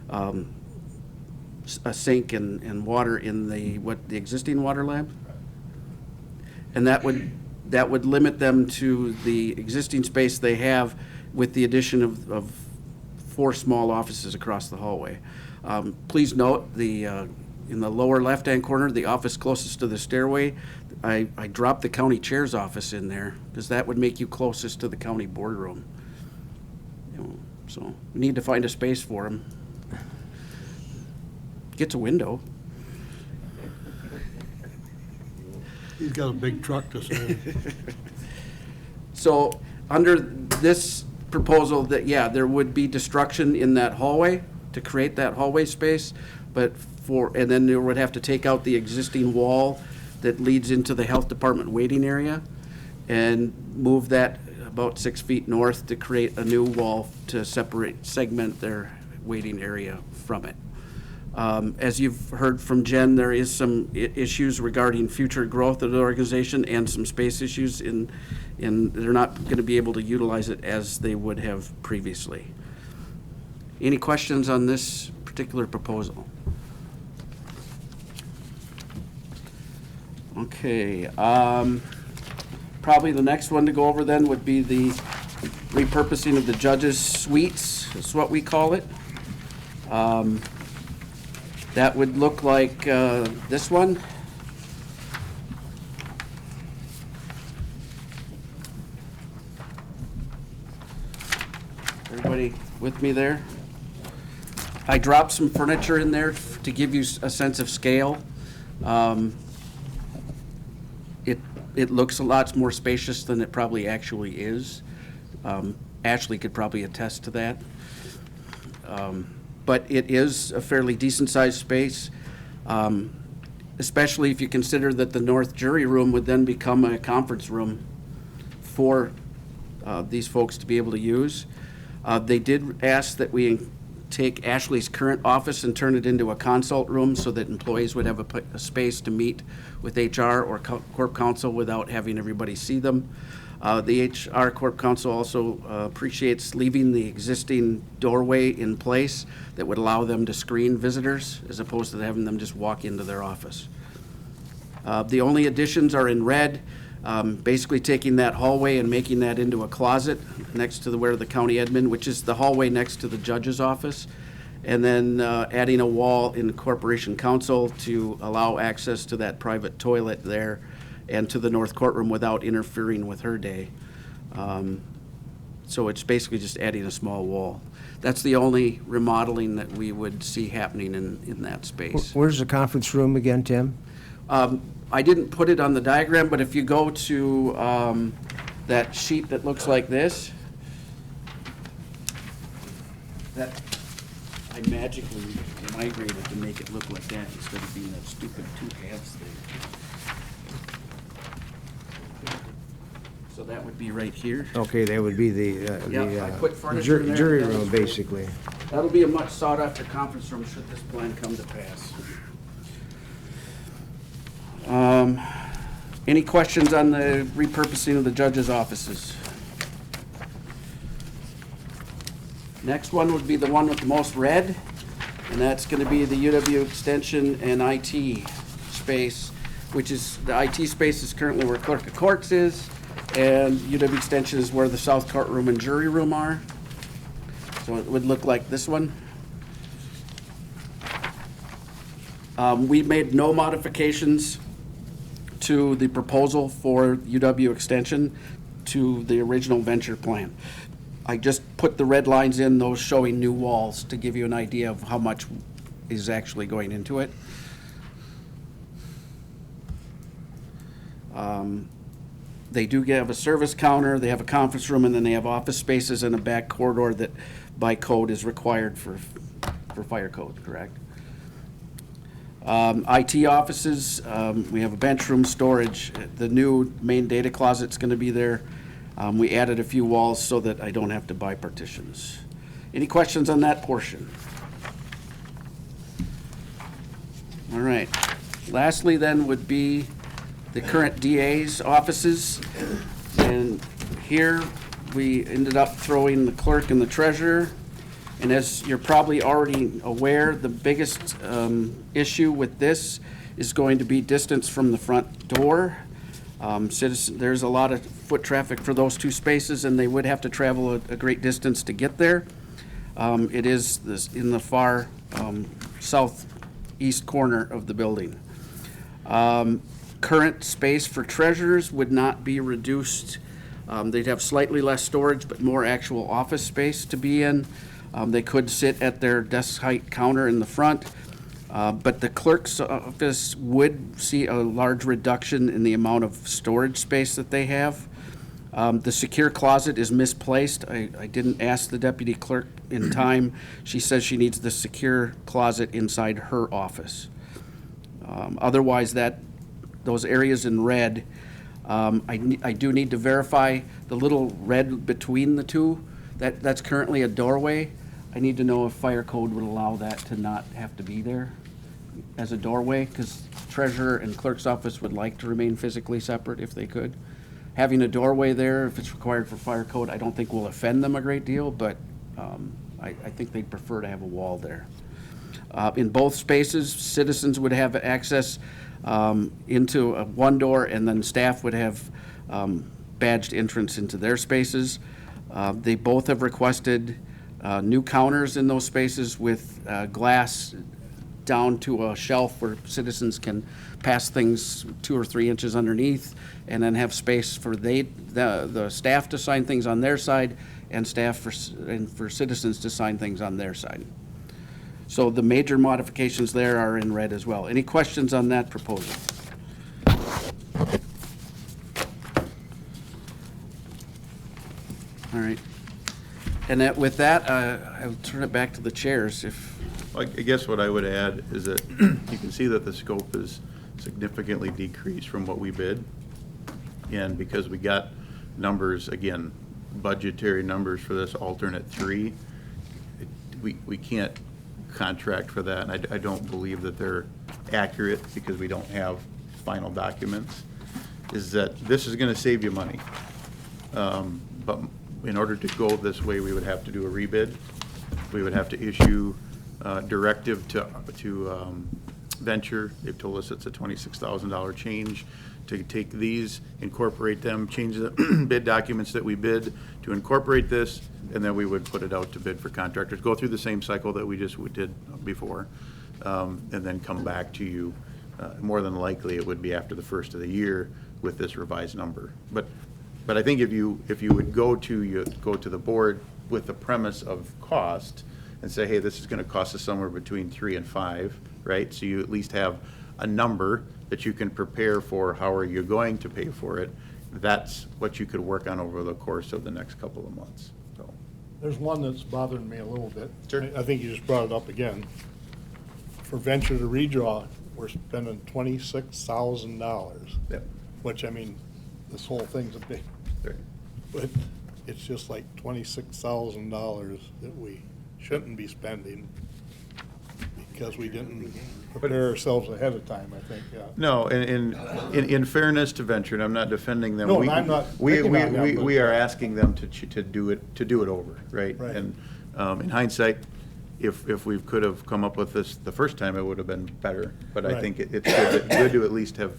a sink and water in the existing water lab. And that would limit them to the existing space they have with the addition of 4 small offices across the hallway. Please note, in the lower left-hand corner, the office closest to the stairway, I dropped the county chair's office in there, because that would make you closest to the county boardroom. So we need to find a space for him. Gets a window. He's got a big truck to say. So, under this proposal, that, yeah, there would be destruction in that hallway to create that hallway space, but and then there would have to take out the existing wall that leads into the health department waiting area and move that about 6 feet north to create a new wall to segment their waiting area from it. As you've heard from Jen, there is some issues regarding future growth of the organization and some space issues in they're not going to be able to utilize it as they would have previously. Any questions on this particular proposal? Okay, probably the next one to go over then would be the repurposing of the judges' suites, is what we call it. That would look like this one. Everybody with me there? I dropped some furniture in there to give you a sense of scale. It looks a lot more spacious than it probably actually is. Ashley could probably attest to that. But it is a fairly decent-sized space, especially if you consider that the north jury room would then become a conference room for these folks to be able to use. They did ask that we take Ashley's current office and turn it into a consult room so that employees would have a space to meet with HR or Corp Counsel without having everybody see them. The HR Corp Counsel also appreciates leaving the existing doorway in place that would allow them to screen visitors as opposed to having them just walk into their office. The only additions are in red, basically taking that hallway and making that into a closet next to where the county admin, which is the hallway next to the judge's office, and then adding a wall in Corporation Counsel to allow access to that private toilet there and to the north courtroom without interfering with her day. So it's basically just adding a small wall. That's the only remodeling that we would see happening in that space. Where's the conference room again, Tim? I didn't put it on the diagram, but if you go to that sheet that looks like this, that I magically migrated to make it look like that instead of being that stupid 2 halves thing. that would be right here. Okay, that would be Yeah, I put furniture in there. jury That was room, great. basically. That'll be a much sought-after conference room should this plan come to pass. Any questions on the repurposing of the judges' offices? Next one would be the one with the most red, and that's going to be the UW Extension and IT space, which is, the IT space is currently where Clerk of Courts is, and UW Extension is where the South Courtroom and jury room are. So it would look like this one. We made no modifications to the proposal for UW Extension to the original venture plan. I just put the red lines in, those showing new walls, to give you an idea of how much is actually going into it. They do have a service counter, they have a conference room, and then they have office spaces and a back corridor that by code is required for fire code, correct? IT offices, we have a bench room, storage. The new main data closet's gonna be there. We added a few walls so that I don't have to buy partitions. Any questions on that portion? All right. Lastly then would be the current DA's offices. And here we ended up throwing the clerk and the treasurer. And as you're probably already aware, the biggest issue with this is going to be distance from the front door. There's a lot of foot traffic for those two spaces, and they would have to travel a great distance to get there. It is in the far southeast corner of the building. Current space for treasurers would not be reduced. They'd have slightly less storage, but more actual office space to be in. They could sit at their desk height counter in the front, but the clerk's office would see a large reduction in the amount of storage space that they have. The secure closet is misplaced. I didn't ask the deputy clerk in time. She says she needs the secure closet inside her office. Otherwise, those areas in red, I do need to verify the little red between the two. That's currently a doorway. I need to know if fire code would allow that to not have to be there as a doorway, because treasurer and clerk's office would like to remain physically separate if they could. Having a doorway there, if it's required for fire code, I don't think will offend them a great deal, but I think they'd prefer to have a wall there. In both spaces, citizens would have access into one door, and then staff would have badged entrance into their spaces. They both have requested new counters in those spaces with glass down to a shelf where citizens can pass things 2 or 3 inches underneath, and then have space for the staff to sign things on their side, and for citizens to sign things on their side. So the major modifications there are in red as well. Any questions on that proposal? All right. And with that, I'll turn it back to the chairs if. I guess what I would add is that you can see that the scope is significantly decreased from what we bid. And because we got numbers, again, budgetary numbers for this alternate 3, we can't contract for that. And I don't believe that they're accurate because we don't have final documents. Is that this is going to save you money. But in order to go this way, we would have to do a rebid. We would have to issue directive to Venture. They've told us it's a $26,000 change to take these, incorporate them, change the bid documents that we bid to incorporate this, and then we would put it out to bid for contractors. Go through the same cycle that we did before, and then come back to you. More than likely, it would be after the first of the year with this revised number. But I think if you would go to the board with the premise of cost and say, hey, this is going to cost us somewhere between 3 and 5, right? So you at least have a number that you can prepare for how are you going to pay for it. That's what you could work on over the course of the next couple of months. So There's one that's bothering me a little bit. Sure. I think you just brought it up again. For Venture to redraw, we're spending $26,000. Yep. Which, I mean, this whole thing's a big, Right. but it's just like $26,000 that we shouldn't be spending because we didn't prepare ourselves ahead of time, I think, yeah. No, and in fairness to Venture, and I'm not defending them. No, we- and I'm not we- picking we- on them, we- but- We are asking them to do it over, right? Right. And in hindsight, if we could have come up with this the first time, it would have been better. But I Right. think it's good to at least have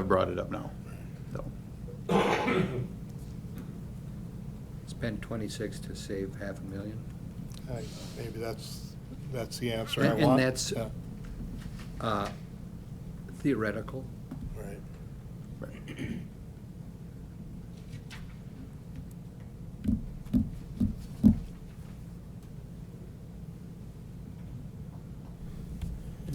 brought it up now. So, Spend 26 to save $500,000. Maybe that's the answer I And want. that's Yeah, theoretical. right.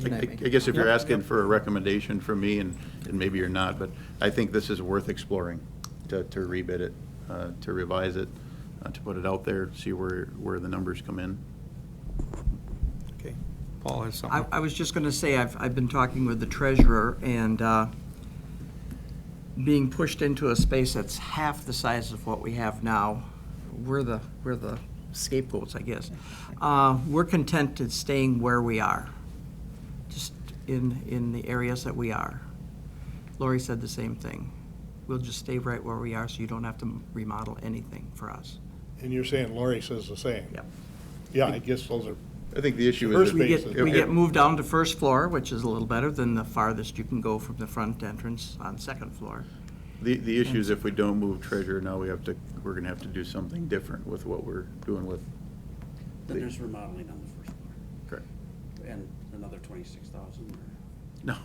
I guess if you're asking for a recommendation from me, and maybe you're not, but I think this is worth exploring, to rebid it, to revise it, to put it out there, see where the numbers come in. Okay. Paul has something. I was just going to say, I've been talking with the treasurer, and being pushed into a space that's half the size of what we have now, we're the scapegoats, I guess. We're content to staying where we are, just in the areas that we are. Lori said the same thing. We'll just stay right where we are, so you don't have to remodel anything for us. And you're saying Lori says the same? Yep. Yeah, I guess those are, I think the issue First is. We Spaces. get, we get moved down to first floor, which is a little better than the farthest you can go from the front entrance on second floor. The issue is if we don't move treasurer, now we're gonna have to do something different with what we're doing with. Then there's remodeling on the first floor, Correct. and another 26,000. No.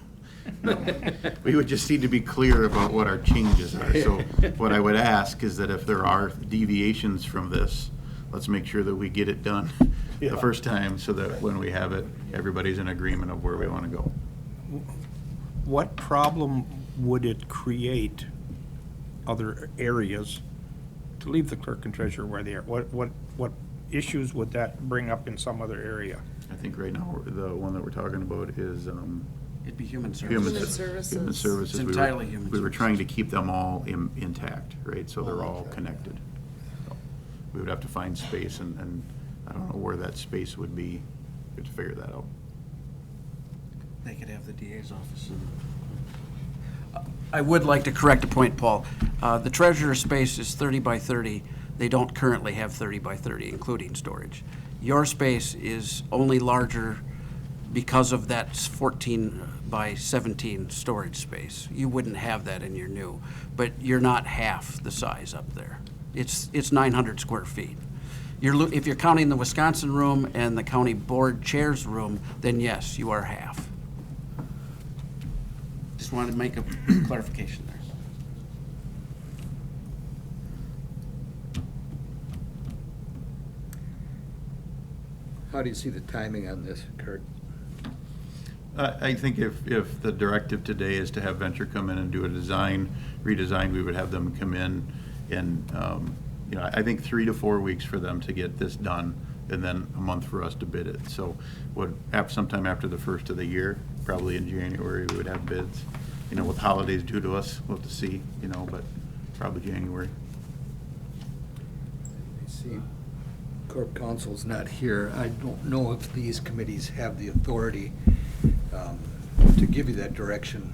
We would just need to be clear about what our changes are. So what I would ask is that if there are deviations from this, let's make sure that we get it done the Yeah. first time, so that when we have it, everybody's in agreement of where we want to go. What problem would it create other areas to leave the clerk and treasurer where they are? What issues would that bring up in some other area? I think right now, the one that we're talking about is It'd be human human services. Services. human services. It's We were- entirely human We were services. trying to keep them all intact, right? So they're all connected. So we would have to find space, and I don't know where that space would be. We have to figure that out. They could have the DA's office. I would like to correct a point, Paul. The treasurer's space is 30 by 30. They don't currently have 30 by 30, including storage. Your space is only larger because of that 14 by 17 storage space. You wouldn't have that in your new, but you're not half the size up there. It's 900 square feet. If you're counting the Wisconsin room and the county board chair's room, then yes, you are half. Just wanted to make a clarification there. How do you see the timing on this, Kurt? I think if the directive today is to have Venture come in and do a redesign, we would have them come in and, I think 3 to 4 weeks for them to get this done, and then a month for us to bid it. So sometime after the first of the year, probably in January, we would have bids. With holidays due to us, we'll have to see, but probably January. I see Corp Counsel's not here. I don't know if these committees have the authority to give you that direction.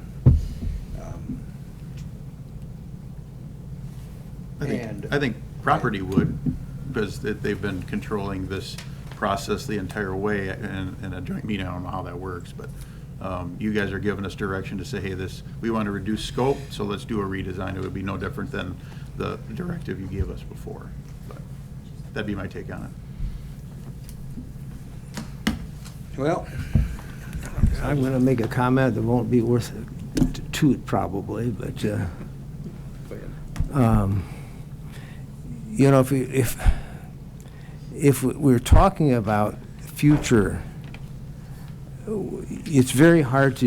I think property would, because they've been controlling this process the entire way in a joint meeting. I don't know how that works, but you guys are giving us direction to say, hey, we want to reduce scope, so let's do a redesign. It would be no different than the directive you gave us before. But that'd be my take on it. Well, I'm going to make a comment that won't be worth a toot probably, but, if we're talking about future, it's very hard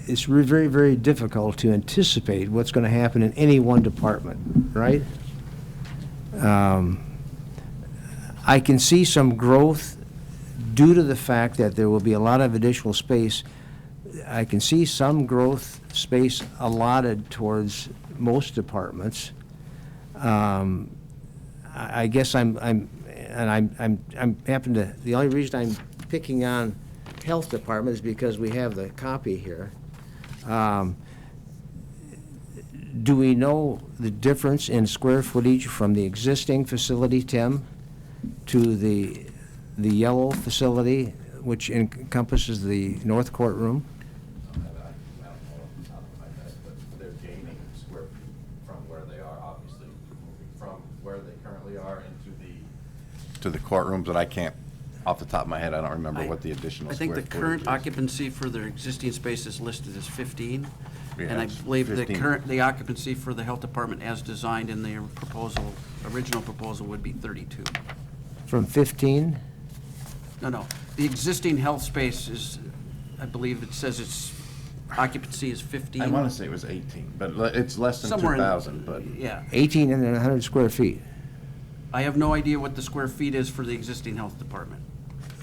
it's very, very difficult to anticipate what's going to happen in any one department, right? I can see some growth due to the fact that there will be a lot of additional space. I can see some growth space allotted towards most departments. I guess the only reason I'm picking on Health Department is because we have the copy here. Do we know the difference in square footage from the existing facility, Tim, to the yellow facility, which encompasses the north courtroom? They're gaining square feet from where they are, obviously, moving from where they currently are to the courtrooms, but I can't, off the top of my head, I don't remember what the additional I square think footage the current is. occupancy for their existing space is listed as 15. Yeah, And I it's believe the 15. the occupancy for the health department as designed in the proposal, original proposal would be 32. From 15? No. The existing health space is, I believe it says its occupancy is 15. I want to say it was 18, but it's less than Somewhere in- 2,000, but. Yeah. 18 and then 100 square feet. I have no idea what the square feet is for the existing health department.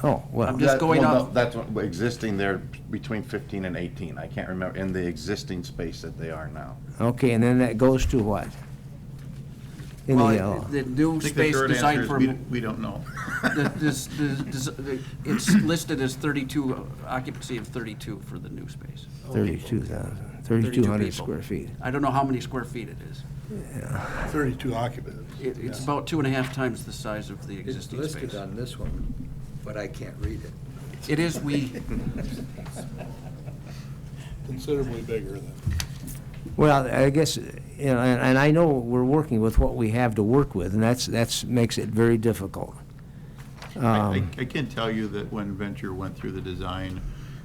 Oh, well. I'm just going Well, no, off- that's what, existing, they're between 15 and 18. I can't remember, in the existing space that they are now. Okay, and then that goes to what? In the Well, yellow. the new I think the space short answer designed is for, we don't know. it's listed as 32, occupancy of 32 for the new space. 32,000, 32 3,200 people. square feet. I don't know how many square feet it is. 32 occupants. It's about 2.5 times the size of the It's existing listed space. on this one, but I can't read it. It is, Considerably bigger than. Well, I guess, and I know we're working with what we have to work with, and that's makes it very difficult. I can tell you that when Venture went through the design,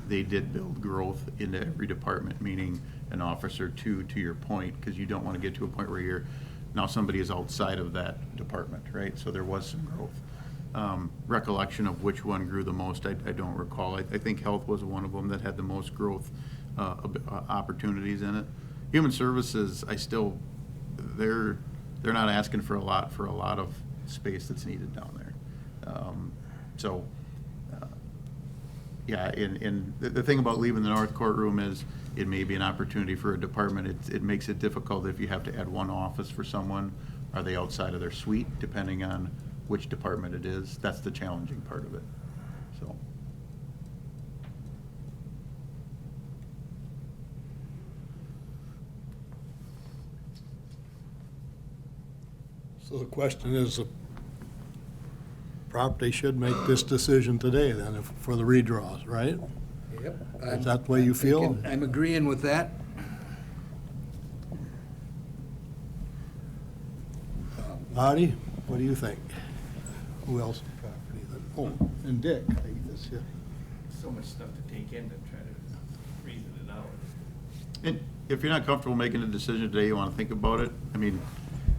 they did build growth into every department, meaning an officer to your point, because you don't want to get to a point where now somebody is outside of that department, right? So there was some growth. Recollection of which one grew the most, I don't recall. I think health was one of them that had the most growth opportunities in it. Human services, they're not asking for a lot of space that's needed down there. Yeah, and the thing about leaving the north courtroom is it may be an opportunity for a department. It makes it difficult if you have to add one office for someone. Are they outside of their suite, depending on which department it is? That's the challenging part of it, so. So the question is, the property should make this decision today then for the redraws, right? Yep. Is that the way you feel? I'm agreeing with that. Marty, what do you think? Who else? Property then? Oh, and Dick, I guess, yeah. So much stuff to take in to try to reason it out. And if you're not comfortable making a decision today, you want to think about it, I mean,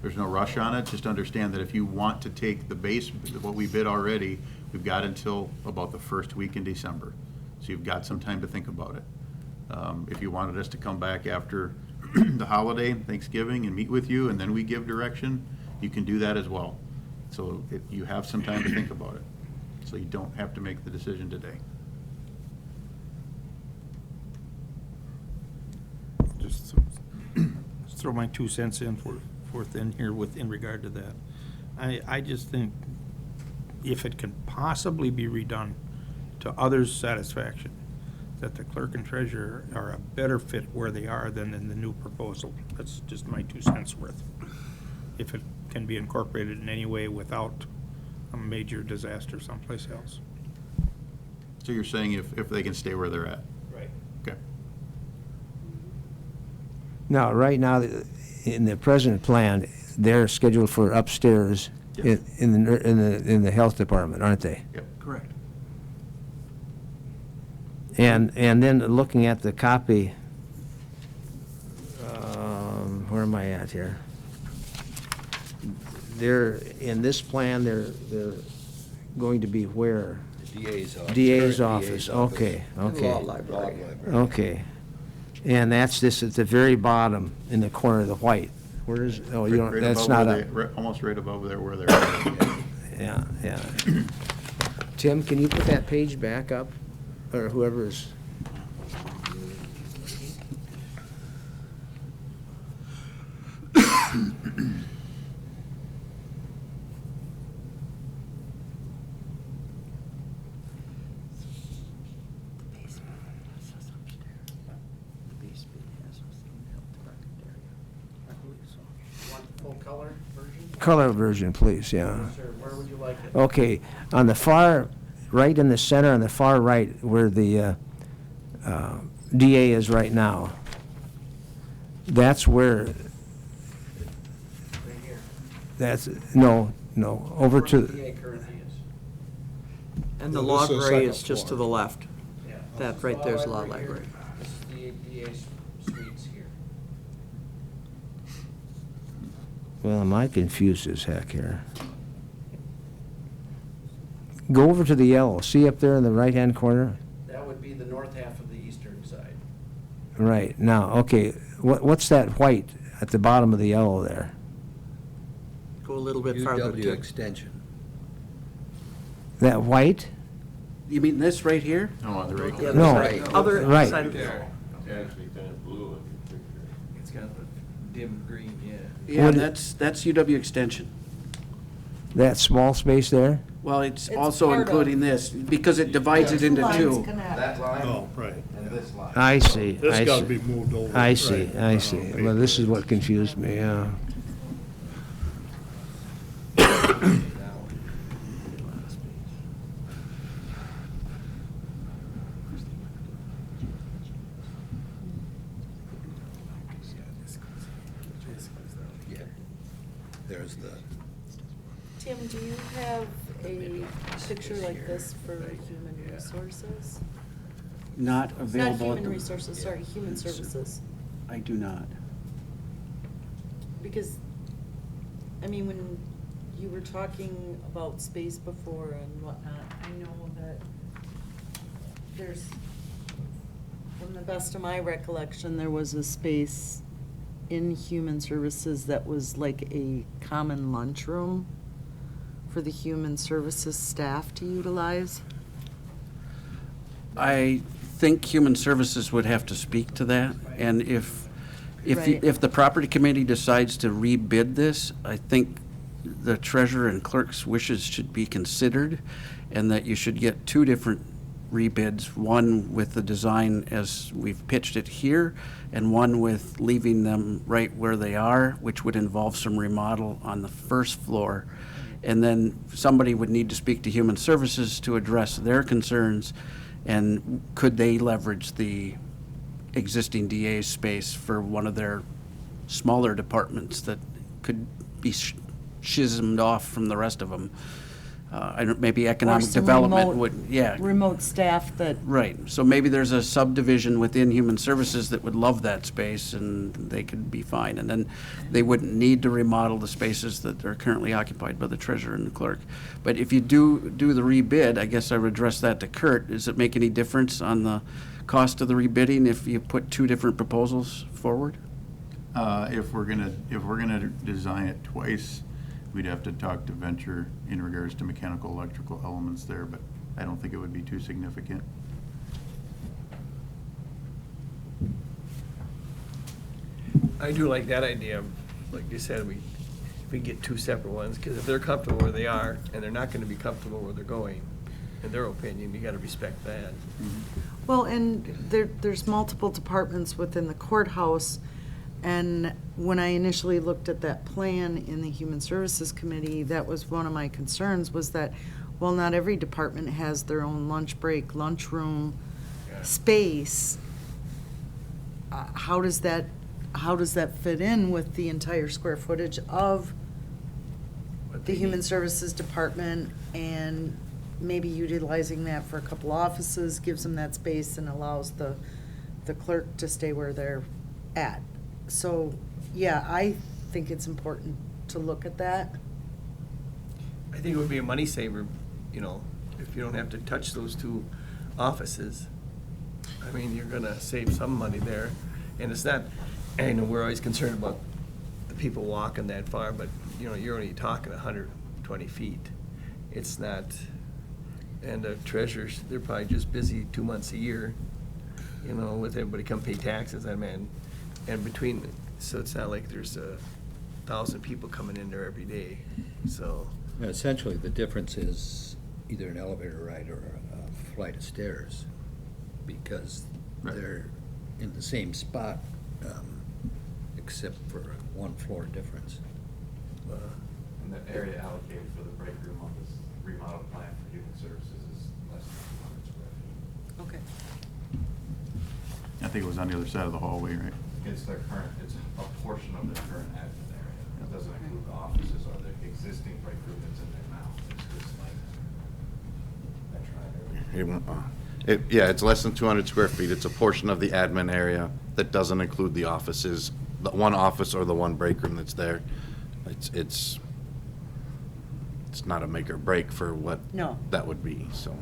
there's no rush on it. Just understand that if you want to take the base, what we bid already, we've got until about the first week in December. So you've got some time to think about it. If you wanted us to come back after the holiday, Thanksgiving, and meet with you, and then we give direction, you can do that as well. So you have some time to think about it. So you don't have to make the decision today. Just throw my 2 cents forth in here in regard to that. I just think if it can possibly be redone to others' satisfaction, that the clerk and treasurer are a better fit where they are than in the new proposal. That's just my 2 cents worth. If it can be incorporated in any way without a major disaster someplace else. So you're saying if they can stay where they're at? Right. Okay. Now, right now, in the present plan, they're scheduled for upstairs Yep. in the health department, aren't they? Yep. correct. And then looking at the copy, where am I at here? They're, in this plan, they're going to be where? DA's office. DA's office, okay, And okay. law library. Okay. And that's this at the very bottom in the corner of the white. Where is, oh, you don't, Right that's above not where a, they- almost right above there where they're at. yeah. Tim, can you put that page back up? Or whoever's, color version? Color version, please, yeah. Sir, where would you like it? Okay, on the far, right in the center, on the far right, where the DA is right now, that's where, Right here. that's, no, over Where to, the DA currently is. And the Yeah, law this is the library second is just to floor. the left. Yeah. That This is right there's law here. library. This is the DA's suites here. well, am I confused as heck here? Go over to the yellow, see up there in the right-hand corner? That would be the north half of the eastern side. Right, now, okay, what's that white at the bottom of the yellow there? Go a little bit farther UW too. extension. That white? You mean this right here? No, on the right. Yeah, No. that's right. Other Right. side of the It's got a dim green, yeah. Yeah, What- that's UW extension. That small space there? Well, it's It's also part of- including this, because it divides it into Lines two. connect. That line Oh, right. and this line. I see, This I gotta see. be moved over. I see, Right. I see. Well, this is what confused me, yeah. Yeah. There's the, Tim, do you have a picture like this for human resources? Not Not available at human the... resources, sorry, human services. I do not. Because, I mean, when you were talking about space before and whatnot, I know that there's, from the best of my recollection, there was a space in human services that was like a common lunchroom for the human services staff to utilize. I think Human Services would have to speak to that, and if Right. the property committee decides to rebid this, I think the treasurer and clerk's wishes should be considered, and that you should get two different rebids, one with the design as we've pitched it here, and one with leaving them right where they are, which would involve some remodel on the first floor. And then somebody would need to speak to Human Services to address their concerns, and could they leverage the existing DA's space for one of their smaller departments that could be schismed off from the rest of them. Maybe economic some development remote- would, yeah. Remote staff that, Right, so maybe there's a subdivision within Human Services that would love that space, and they could be fine. And then they wouldn't need to remodel the spaces that are currently occupied by the treasurer and the clerk. But if you do the rebid, I guess I would address that to Kurt. Does it make any difference on the cost of the rebidding if you put two different proposals forward? If we're gonna design it twice, we'd have to talk to Venture in regards to mechanical, electrical elements there, but I don't think it would be too significant. I do like that idea, like you said, we get two separate ones, because if they're comfortable where they are, and they're not gonna be comfortable where they're going, in their opinion, you gotta respect that. well, and there's multiple departments within the courthouse. And when I initially looked at that plan in the Human Services Committee, that was one of my concerns, was that, well, not every department has their own lunch break, lunchroom space. How does that fit in with the entire square footage of But the they Human need- Services Department, and maybe utilizing that for a couple offices gives them that space and allows the clerk to stay where they're at. So, yeah, I think it's important to look at that. I think it would be a money saver, you know, if you don't have to touch those two offices. I mean, you're gonna save some money there, and it's not, I know we're always concerned about the people walking that far, but, you know, you're only talking 120 feet. It's not, and the treasurers, they're probably just busy 2 months a year, you know, with everybody come pay taxes, I mean, and between, so it's not like there's 1,000 people coming in there every day, so. essentially, the difference is either an elevator ride or a flight of stairs, because Right. they're in the same spot, except for a one floor difference. And the area allocated for the break room on this remodel plan for human services is less than 200 square feet. Okay. I think it was on the other side of the hallway, right? It's their current, it's a portion of their current admin area. It doesn't include the offices or the existing break room that's in there now. It's just like that tried area. Yeah, it's less than 200 square feet. It's a portion of the admin area that doesn't include the offices, the one office or the one break room that's there. It's not a make or break for what No. that would be, so.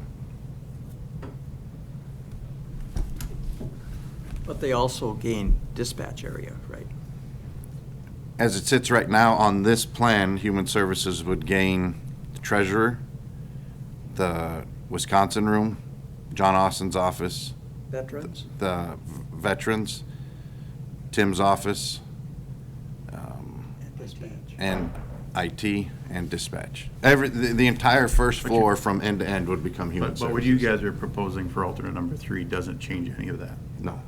But they also gain dispatch area, right? As it sits right now on this plan, Human Services would gain the treasurer, the Wisconsin room, John Austin's office, Veterans? the veterans, Tim's office, and IT and dispatch. The entire first floor from end to end would become Human Services. But what you guys are proposing for alternate number 3 doesn't change any of that? No.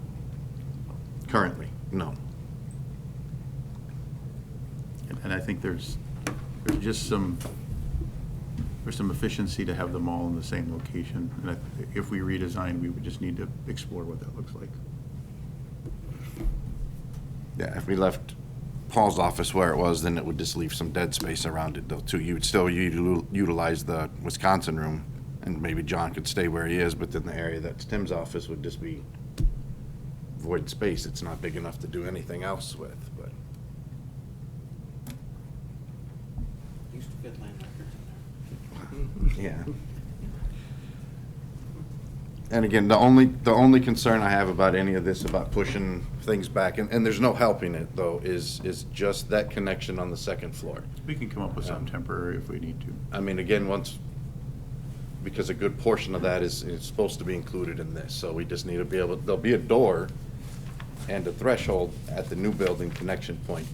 Currently, no. And I think there's just some efficiency to have them all in the same location. And if we redesign, we would just need to explore what that looks like. Yeah, if we left Paul's office where it was, then it would just leave some dead space around it though, too. You would still utilize the Wisconsin room, and maybe John could stay where he is, but then the area that's Tim's office would just be void space. It's not big enough to do anything else with, but. Used to fit land records in there. Yeah. And again, the only concern I have about any of this, about pushing things back, and there's no helping it though, is just that connection on the second floor. We can come up with something temporary if we need to. I mean, again, because a good portion of that is supposed to be included in this, so we just need to be able, there'll be a door and a threshold at the new building connection point,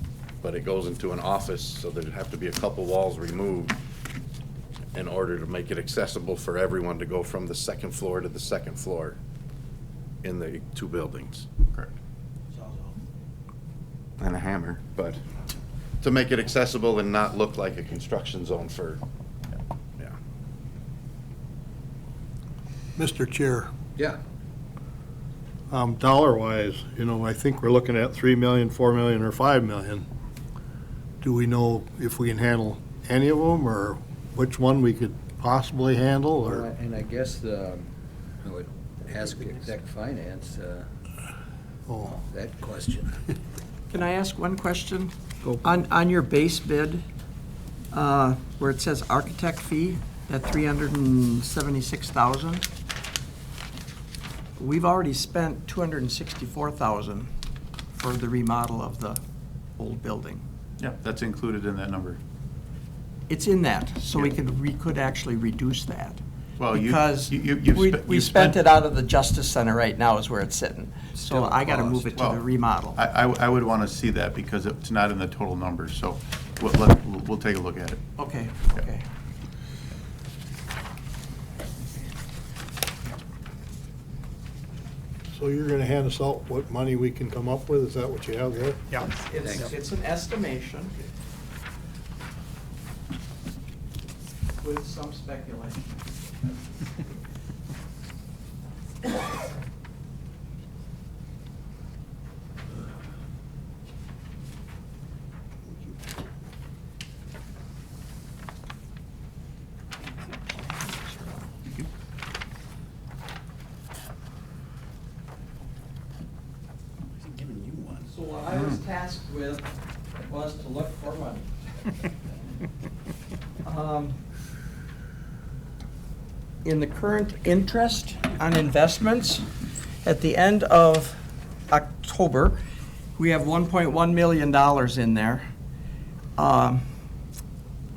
but it goes into an office, so there'd have to be a couple walls removed in order to make it accessible for everyone to go from the second floor to the second floor in the two buildings. Correct. And a hammer, but to make it accessible and not look like a construction zone for, yeah. Mr. Chair, Yeah. dollar-wise, I think we're looking at 3 million, 4 million, or 5 million. Do we know if we can handle any of them, or which one we could possibly handle, Well, or? and I guess I would ask Exec Finance Oh, that question. Can I ask one question? On your base bid, where it says architect fee at $376,000, we've already spent $264,000 for the remodel of the old building. Yeah, that's included in that number. It's in that, so we could actually reduce that. Well, Because you've we spent it out of the Justice Center right now is where it's sitting. Still So a I gotta cost. move it to Well, the remodel. I would want to see that because it's not in the total numbers, so we'll take a look at it. Okay, okay. so you're gonna hand us out what money we can come up with? Is that what you have there? Yeah. It's an estimation with some speculation. Giving you one. So what I was tasked with was to look for money. In the current interest on investments, at the end of October, we have $1.1 million in there. The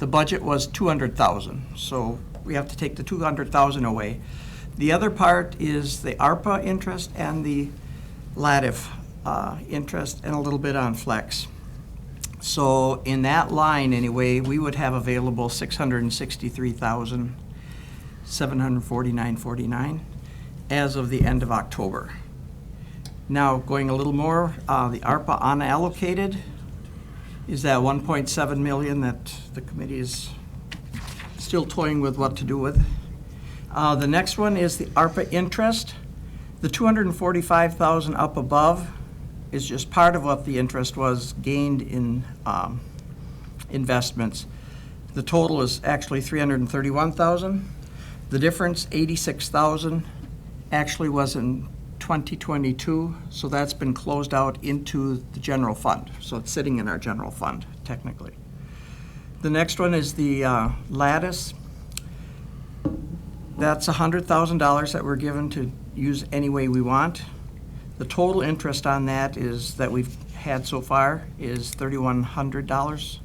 budget was $200,000, so we have to take the $200,000 away. The other part is the ARPA interest and the LATIF interest and a little bit on flex. So in that line, anyway, we would have available $663,749.49 as of the end of October. Now, going a little more, the ARPA unallocated is that 1.7 million that the committee is still toying with what to do with. The next one is the ARPA interest. The 245,000 up above is just part of what the interest was gained in investments. The total is actually 331,000. The difference, 86,000, actually was in 2022, so that's been closed out into the general fund. So it's sitting in our general fund, technically. The next one is the lattice. That's $100,000 that we're given to use any way we want. The total interest on that is, that we've had so far, is $3,100,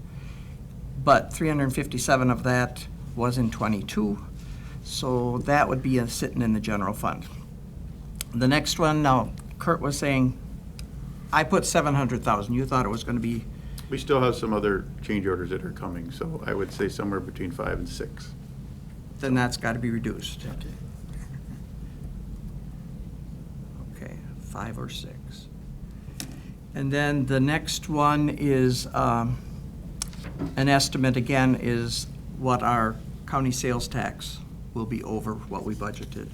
but 357 of that was in '22, so that would be sitting in the general fund. The next one, now Kurt was saying, I put 700,000. You thought it was going to be, We still have some other change orders that are coming, so I would say somewhere between 5 and 6. then that's got to be reduced. Okay, 5 or 6. And then the next one is an estimate, again, is what our county sales tax will be over what we budgeted.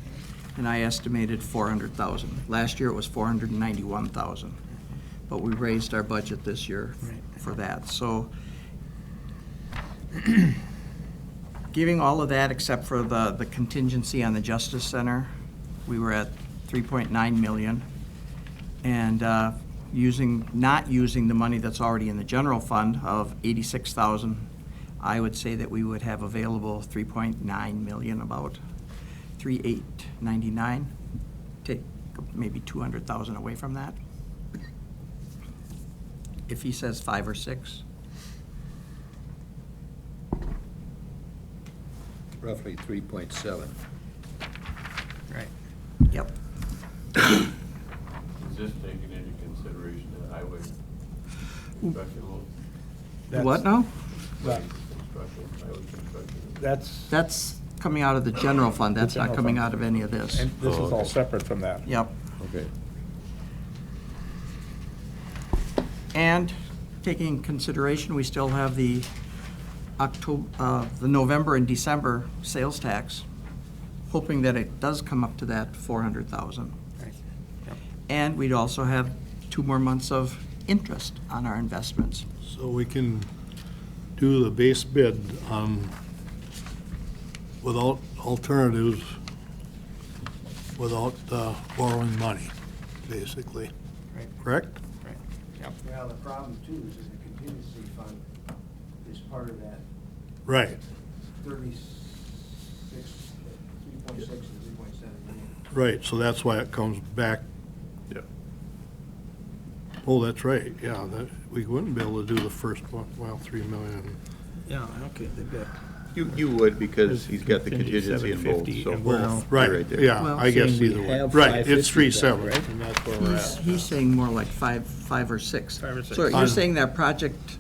And I estimated 400,000. Last year it was 491,000. But we raised our budget this year for that. So giving all of that except for the contingency on the Justice Center, we were at 3.9 million. And not using the money that's already in the general fund of 86,000, I would say that we would have available 3.9 million, about 3,899. Take maybe 200,000 away from that. If he says 5 or 6. Roughly 3.7. Right. Yep. Is this taking into consideration the highway construction? What now? That- Highway construction? That's coming out of the general fund. That's not general coming fund. out of any of this. And this is all separate from that. Yep. Okay. And taking in consideration, we still have the the November and December sales tax, hoping that it does come up to that 400,000. Right. Yep. And we'd also have 2 more months of interest on our investments. So we can do the base bid without alternatives, without borrowing money, basically. Right. Correct? Right. Yep. Well, the problem too is that the contingency fund is part of that Right. 3.6 and 3.7 million. Right, so that's why it comes back. Yeah. Oh, that's right, yeah, that, we wouldn't be able to do the first one, well, 3 million. Yeah, okay, they've got. You would, because he's got the contingency in both, 750 so and we're now- Right, right there. yeah, Well, I guess saying we either way. have Right, it's 550 370, then, right? and that's where we're at. He's saying more like 5 or 6. 5 or 6. So you're On- saying that project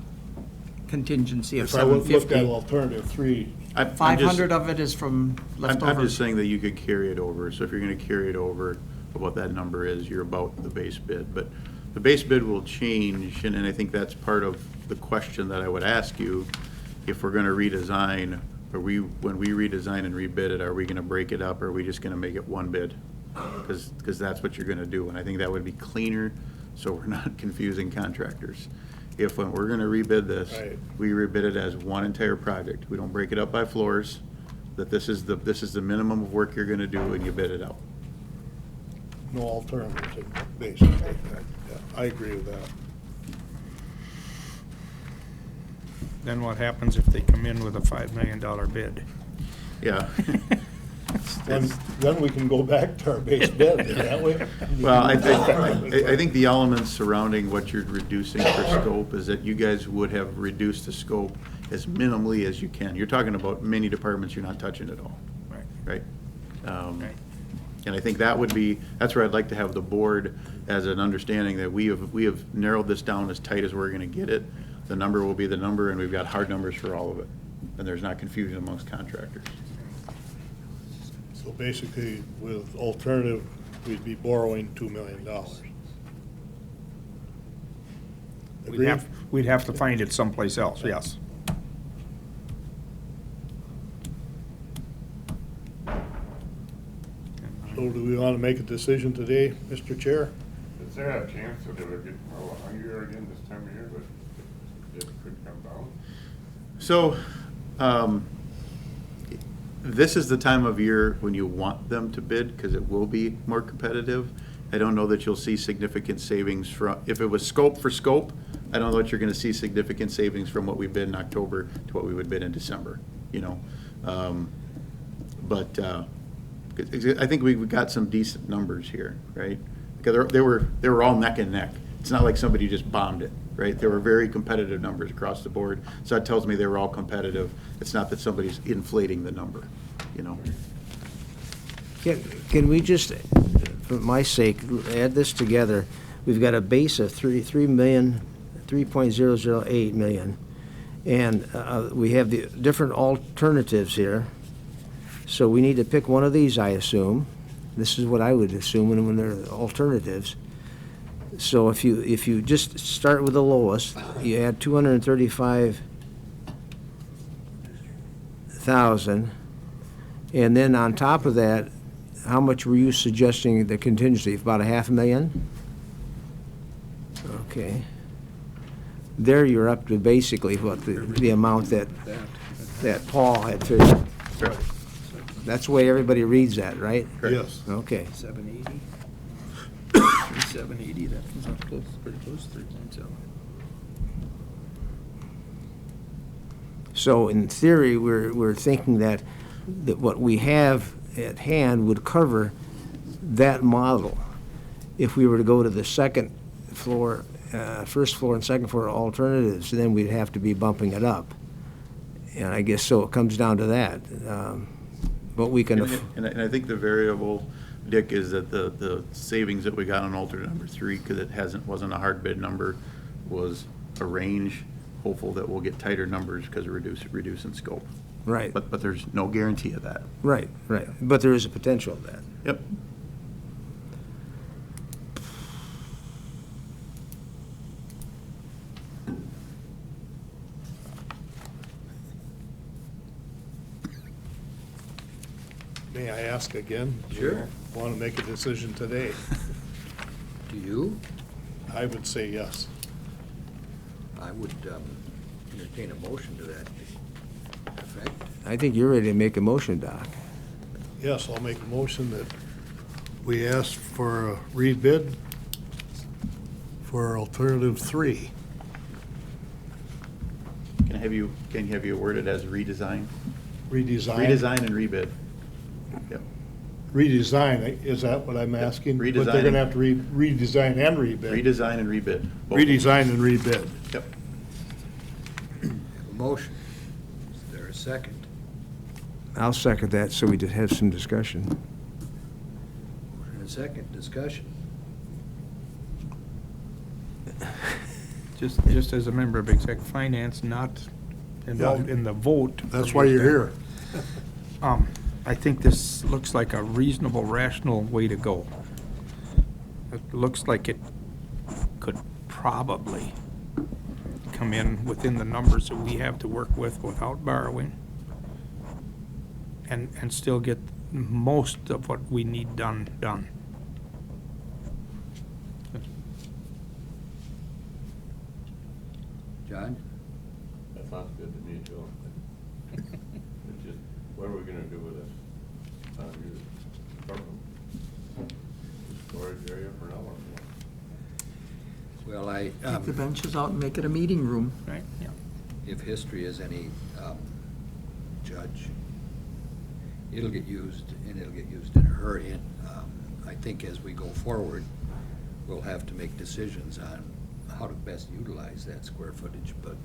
contingency of If I would look at 750, alternative 3, I'm just- 500 of it is from I'm leftover. just saying that you could carry it over, so if you're gonna carry it over, what that number is, you're about the base bid. But the base bid will change, and I think that's part of the question that I would ask you. If we're gonna redesign, when we redesign and rebid it, are we gonna break it up, or are we just gonna make it one bid? Because that's what you're gonna do, and I think that would be cleaner, so we're not confusing contractors. If when we're gonna rebid this, Right. we rebid it as one entire project. We don't break it up by floors, that this is the minimum of work you're gonna do, and you bid it out. no alternatives, basically. Yeah, I agree with that. Then what happens if they come in with a $5 million bid? Yeah. Then we can go back to our base bid, that way. Well, I think the elements surrounding what you're reducing for scope is that you guys would have reduced the scope as minimally as you can. You're talking about many departments you're not touching at all, Right. right? Right. And I think that's where I'd like to have the board as an understanding that we have narrowed this down as tight as we're gonna get it. The number will be the number, and we've got hard numbers for all of it. And there's not confusion amongst contractors. So basically, with alternative, we'd be borrowing $2 million. Agreed? We'd have to find it someplace else, yes. So do we want to make a decision today, Mr. Chair? Is there a chance that it would get a little hungrier again this time of year, but it could come down? So, this is the time of year when you want them to bid, because it will be more competitive. I don't know that you'll see significant savings from, if it was scope for scope, I don't know that you're gonna see significant savings from what we bid in October to what we would bid in December, you know? But, I think we got some decent numbers here, right? Because they were all neck and neck. It's not like somebody just bombed it, right? There were very competitive numbers across the board, so that tells me they were all competitive. It's not that somebody's inflating the number, you know? Can we just, for my sake, add this together? We've got a base of 3.008 million, and we have the different alternatives here. So we need to pick one of these, I assume. This is what I would assume when there are alternatives. So if you just start with the lowest, you add 235,000, and then on top of that, how much were you suggesting the contingency? About $500,000? Okay. There you're up to basically what the amount that Paul had figured. That's the way everybody reads that, right? Yes. Okay. 780. 780, that comes out close, pretty close to 3.7. So in theory, we're thinking that what we have at hand would cover that model. If we were to go to the second floor, first floor and second floor alternatives, then we'd have to be bumping it up. And I guess so it comes down to that. But we can. And I think the variable, Dick, is that the savings that we got on alternate number 3, because it wasn't a hard bid number, was a range. Hopeful that we'll get tighter numbers because of reducing scope. Right. But there's no guarantee of that. Right. But there is a potential of that. Yep. May I ask again? Sure. Want to make a decision today? Do you? I would say yes. I would entertain a motion to that effect. I think you're ready to make a motion, Doc. Yes, I'll make a motion that we ask for a rebid for alternative 3. Can you have you worded as redesign? Redesign. Redesign and rebid. Yep. Redesign, is that what I'm asking? But they're Redesign. gonna have to redesign and rebid. Redesign and rebid. Both. Redesign and rebid. Yep. Have a motion. Is there a second? I'll second that so we just have some discussion. Motion and a second, discussion. Just as a member of Exec Finance, not involved in the vote. That's why you're here. I think this looks like a reasonable, rational way to go. It looks like it could probably come in within the numbers that we have to work with without borrowing, and still get most of what we need done. John? That sounds good to me, Joe. It's just, what are we gonna do with it? Storage area for now or what? Well, Take the benches out and make it a meeting room. Right, yeah. if history is any judge, it'll get used, and it'll get used in a hurry. And I think as we go forward, we'll have to make decisions on how to best utilize that square footage. But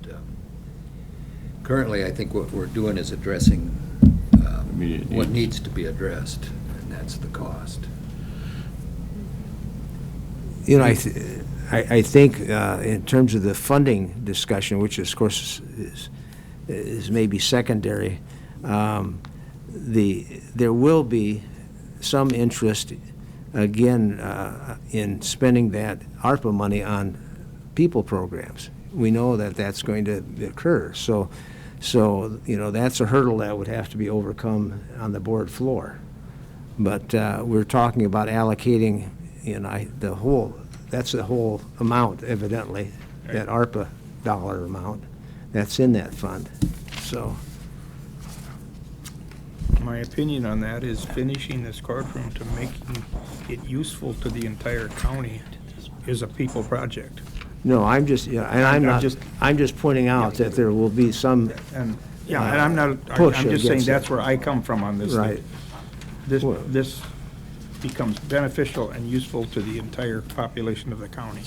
currently, I think what we're doing is addressing Immediate what needs. needs to be addressed, and that's the cost. You know, I think in terms of the funding discussion, which of course is maybe secondary, there will be some interest, again, in spending that ARPA money on people programs. We know that that's going to occur. So, that's a hurdle that would have to be overcome on the board floor. But we're talking about allocating, that's the whole amount, evidently, that ARPA dollar amount that's in that fund. So, My opinion on that is finishing this courtroom to making it useful to the entire county is a people project. no, I'm just, I'm just pointing out that there will be some, And, and I'm not, Push I'm just saying against that's it. where I come from on this. Right. This becomes beneficial and useful to the entire population of the county.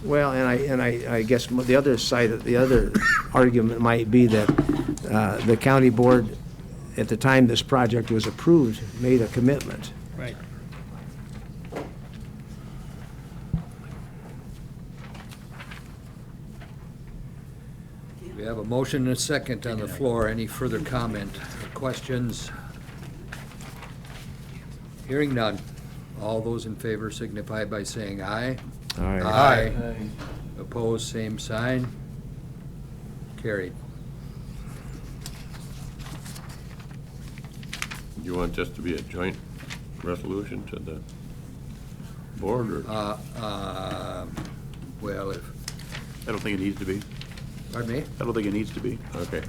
well, and I guess the other side, the other argument might be that the county board, at the time this project was approved, made a commitment. Right. We have a motion and a second on the floor. Any further comment or questions? Hearing none. All those in favor signify by saying aye. Aye. Opposed, same sign. Carried. You want this to be a joint resolution to the board, or? Well, if, I don't think it needs to be. pardon me? I don't think it needs to be. Okay.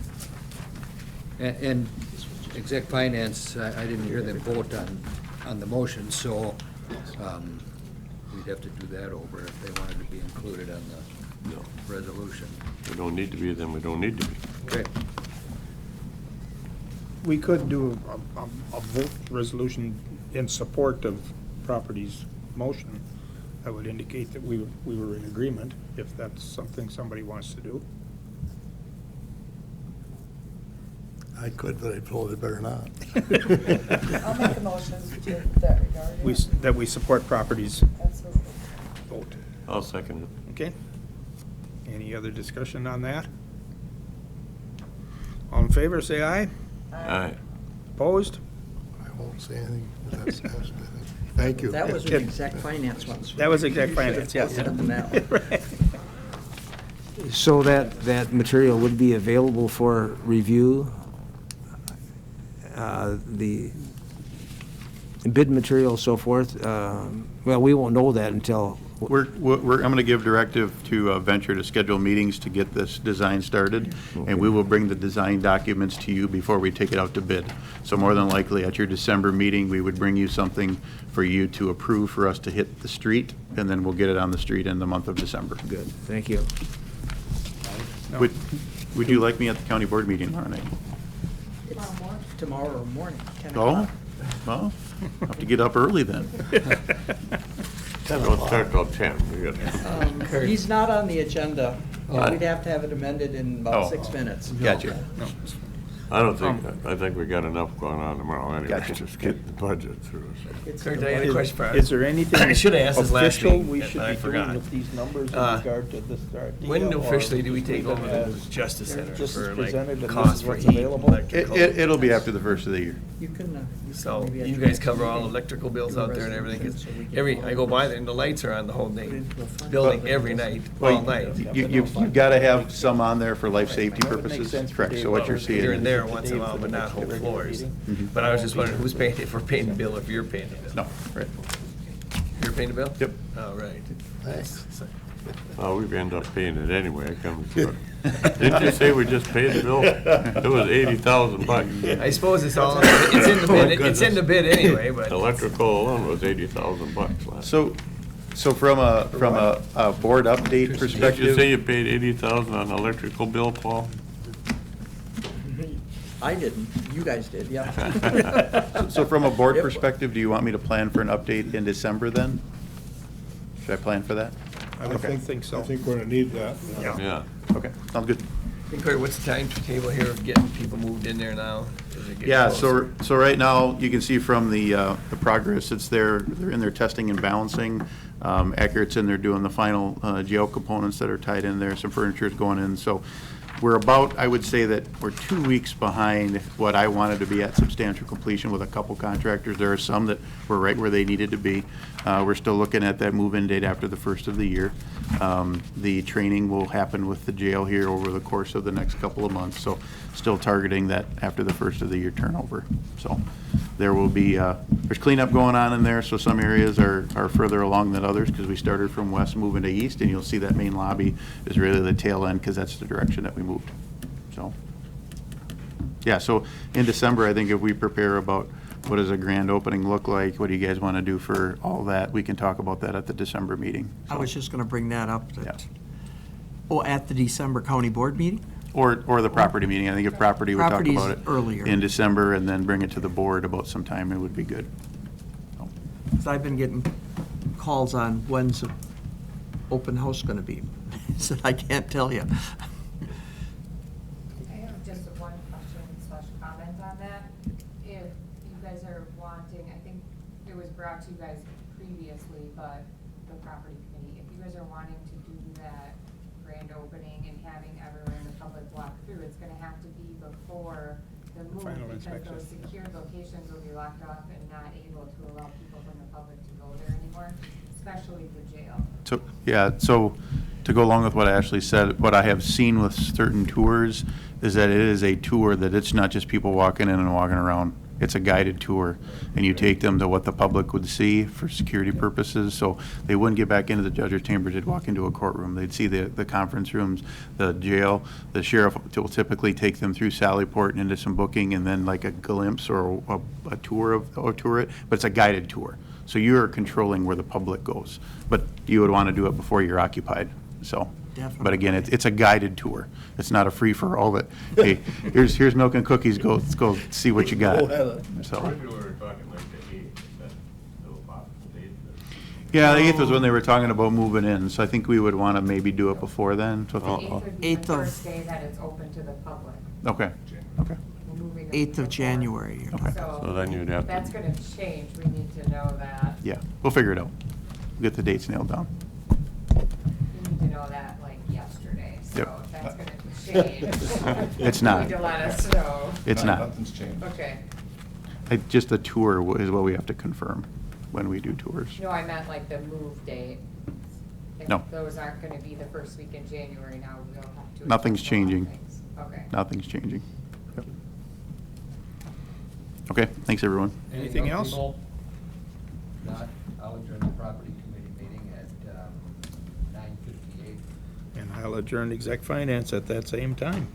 And Exec Finance, I didn't hear them vote on the motion, so we'd have to do that over if they wanted to be included on the No. resolution. We don't need to be, then we don't need to be. Okay. We could do a vote resolution in support of property's motion. That would indicate that we were in agreement, if that's something somebody wants to do. I could, but I told it better not. I'll make a motion to that regard. That we support property's Absolutely. vote. I'll second it. Okay? Any other discussion on that? All in favor, say aye. Aye. Opposed? I won't say anything. Thank you. That was an Exec Finance one. That was Exec Finance, yes. Hit on that one. Right. So that material would be available for review? The bid material, so forth? Well, we won't know that until, I'm going to give directive to Venture to schedule meetings to get this design started, and we will bring the design documents to you before we take it out to bid. So more than likely, at your December meeting, we would bring you something for you to approve for us to hit the street, and then we'll get it on the street in the month of December. good, thank you. Would you like me at the county board meeting tomorrow night? Tomorrow morning, 10 Oh, o'clock. well, I'll have to get up early then. Don't start till 10. We got- He's not on the agenda. Oh. We'd have to have it amended in Oh. about 6 minutes. Gotcha. I don't think, I think we got enough going on tomorrow anyway. Gotcha. Just get the budget through. It's Kurt, in the I had a budget. question for Is there anything I should have asked this last official week, we but should I be forgot. doing with these numbers in Uh, regard to the start deal? When or officially do we just take leave over them the as Justice Center just for as like presented and this cost is for what's heat? available? electrical? It'll be after the first of the year. You can. So maybe you I guys should- cover all electrical bills out there and everything? 'Cause So we can every, follow I go by this. there and the lights are on the whole day, into a fund. building every night, all night. You've got to have some on there for life safety That would make purposes. sense for Correct, Dave so what you're Roberts. seeing. Here and there Dave once in a while, for the but not next whole regular floors. meeting. But I was just wondering, who's paying, if we're paying the bill, if you're paying the bill? No, right. You're paying the bill? Yep. Oh, right. Thanks. Oh, we end up paying it anyway. It comes through. Didn't you say we just paid the bill? It was $80,000. I suppose it's all, it's in the bid, it's in the bid anyway, but. Electrical alone was $80,000 last. So from a board update Did you say perspective, you paid $80,000 on the electrical bill, Paul? I didn't. You guys did, yeah. so from a board Yep. perspective, do you want me to plan for an update in December then? Should I plan for that? I would think so. I think we're gonna need that. Yeah. Okay, sounds good. Hey, Corey, what's the timetable here of getting people moved in there now? Is it getting Yeah, closer? so right now, you can see from the progress, they're in there testing and balancing. Accurate's in there doing the final geo components that are tied in there, some furniture's going in, so we're about, I would say that we're 2 weeks behind what I wanted to be at substantial completion with a couple contractors. There are some that were right where they needed to be. We're still looking at that move-in date after the first of the year. The training will happen with the jail here over the course of the next couple of months, so still targeting that after the first of the year turnover. So there will be, there's cleanup going on in there, so some areas are further along than others because we started from west moving to east, and you'll see that main lobby is really the tail end because that's the direction that we moved. So, yeah, so in December, I think if we prepare about what does a grand opening look like, what do you guys want to do for all that, we can talk about that at the December meeting. I was just gonna bring that up, Yeah. that, oh, at the December county board meeting? Or the property meeting. I think if property would talk Property's about it earlier. in December and then bring it to the board about some time, it would be good. 'Cause I've been getting calls on when's the open house gonna be. Said, I can't tell you. I have just one question slash comment on that. If you guys are wanting, I think it was brought to you guys previously, but the property committee, if you guys are wanting to do that grand opening and having everyone in the public walk through, it's gonna have to be before the move, Final because inspection. those secured locations will be locked off and not able to allow people from the public to go there anymore, especially the jail. So, yeah, so to go along with what Ashley said, what I have seen with certain tours is that it is a tour that it's not just people walking in and walking around. It's a guided tour, and you take them to what the public would see for security purposes. So they wouldn't get back into the judge's chambers, they'd walk into a courtroom, they'd see the conference rooms, the jail. The sheriff will typically take them through Sallyport and into some booking, and then like a glimpse or a tour of it, but it's a guided tour. So you're controlling where the public goes, but you would want to do it before you're occupied, so. But again, it's a guided tour. It's not a free-for-all that, hey, here's milk and cookies, let's go see what you got. So, Maybe we were talking like the 8th, that's still possible, the 8th. yeah, the 8th was when they were talking about moving in, so I think we would want to maybe do it before then. So The 8th would be 8th the of- first day that it's open to the public. Okay, okay. We're moving it 8th of before. January. Okay. So then you'd have to- That's gonna change, we need to know that. Yeah, we'll figure it out. We'll get the dates nailed down. We need to know that like yesterday, so Yep. if that's gonna change. It's not. You need to let us know. It's not. Nothing's changed. Okay. Just the tour is what we have to confirm when we do tours. No, I meant like the move date. If No. those aren't gonna be the first week in January, now we'll have to. Nothing's adjust a lot of changing. things. Okay. Nothing's changing. Yep. Okay, thanks, everyone. Anything else? Not, I'll adjourn the property committee meeting at 9:58. And I'll adjourn exec finance at that same time.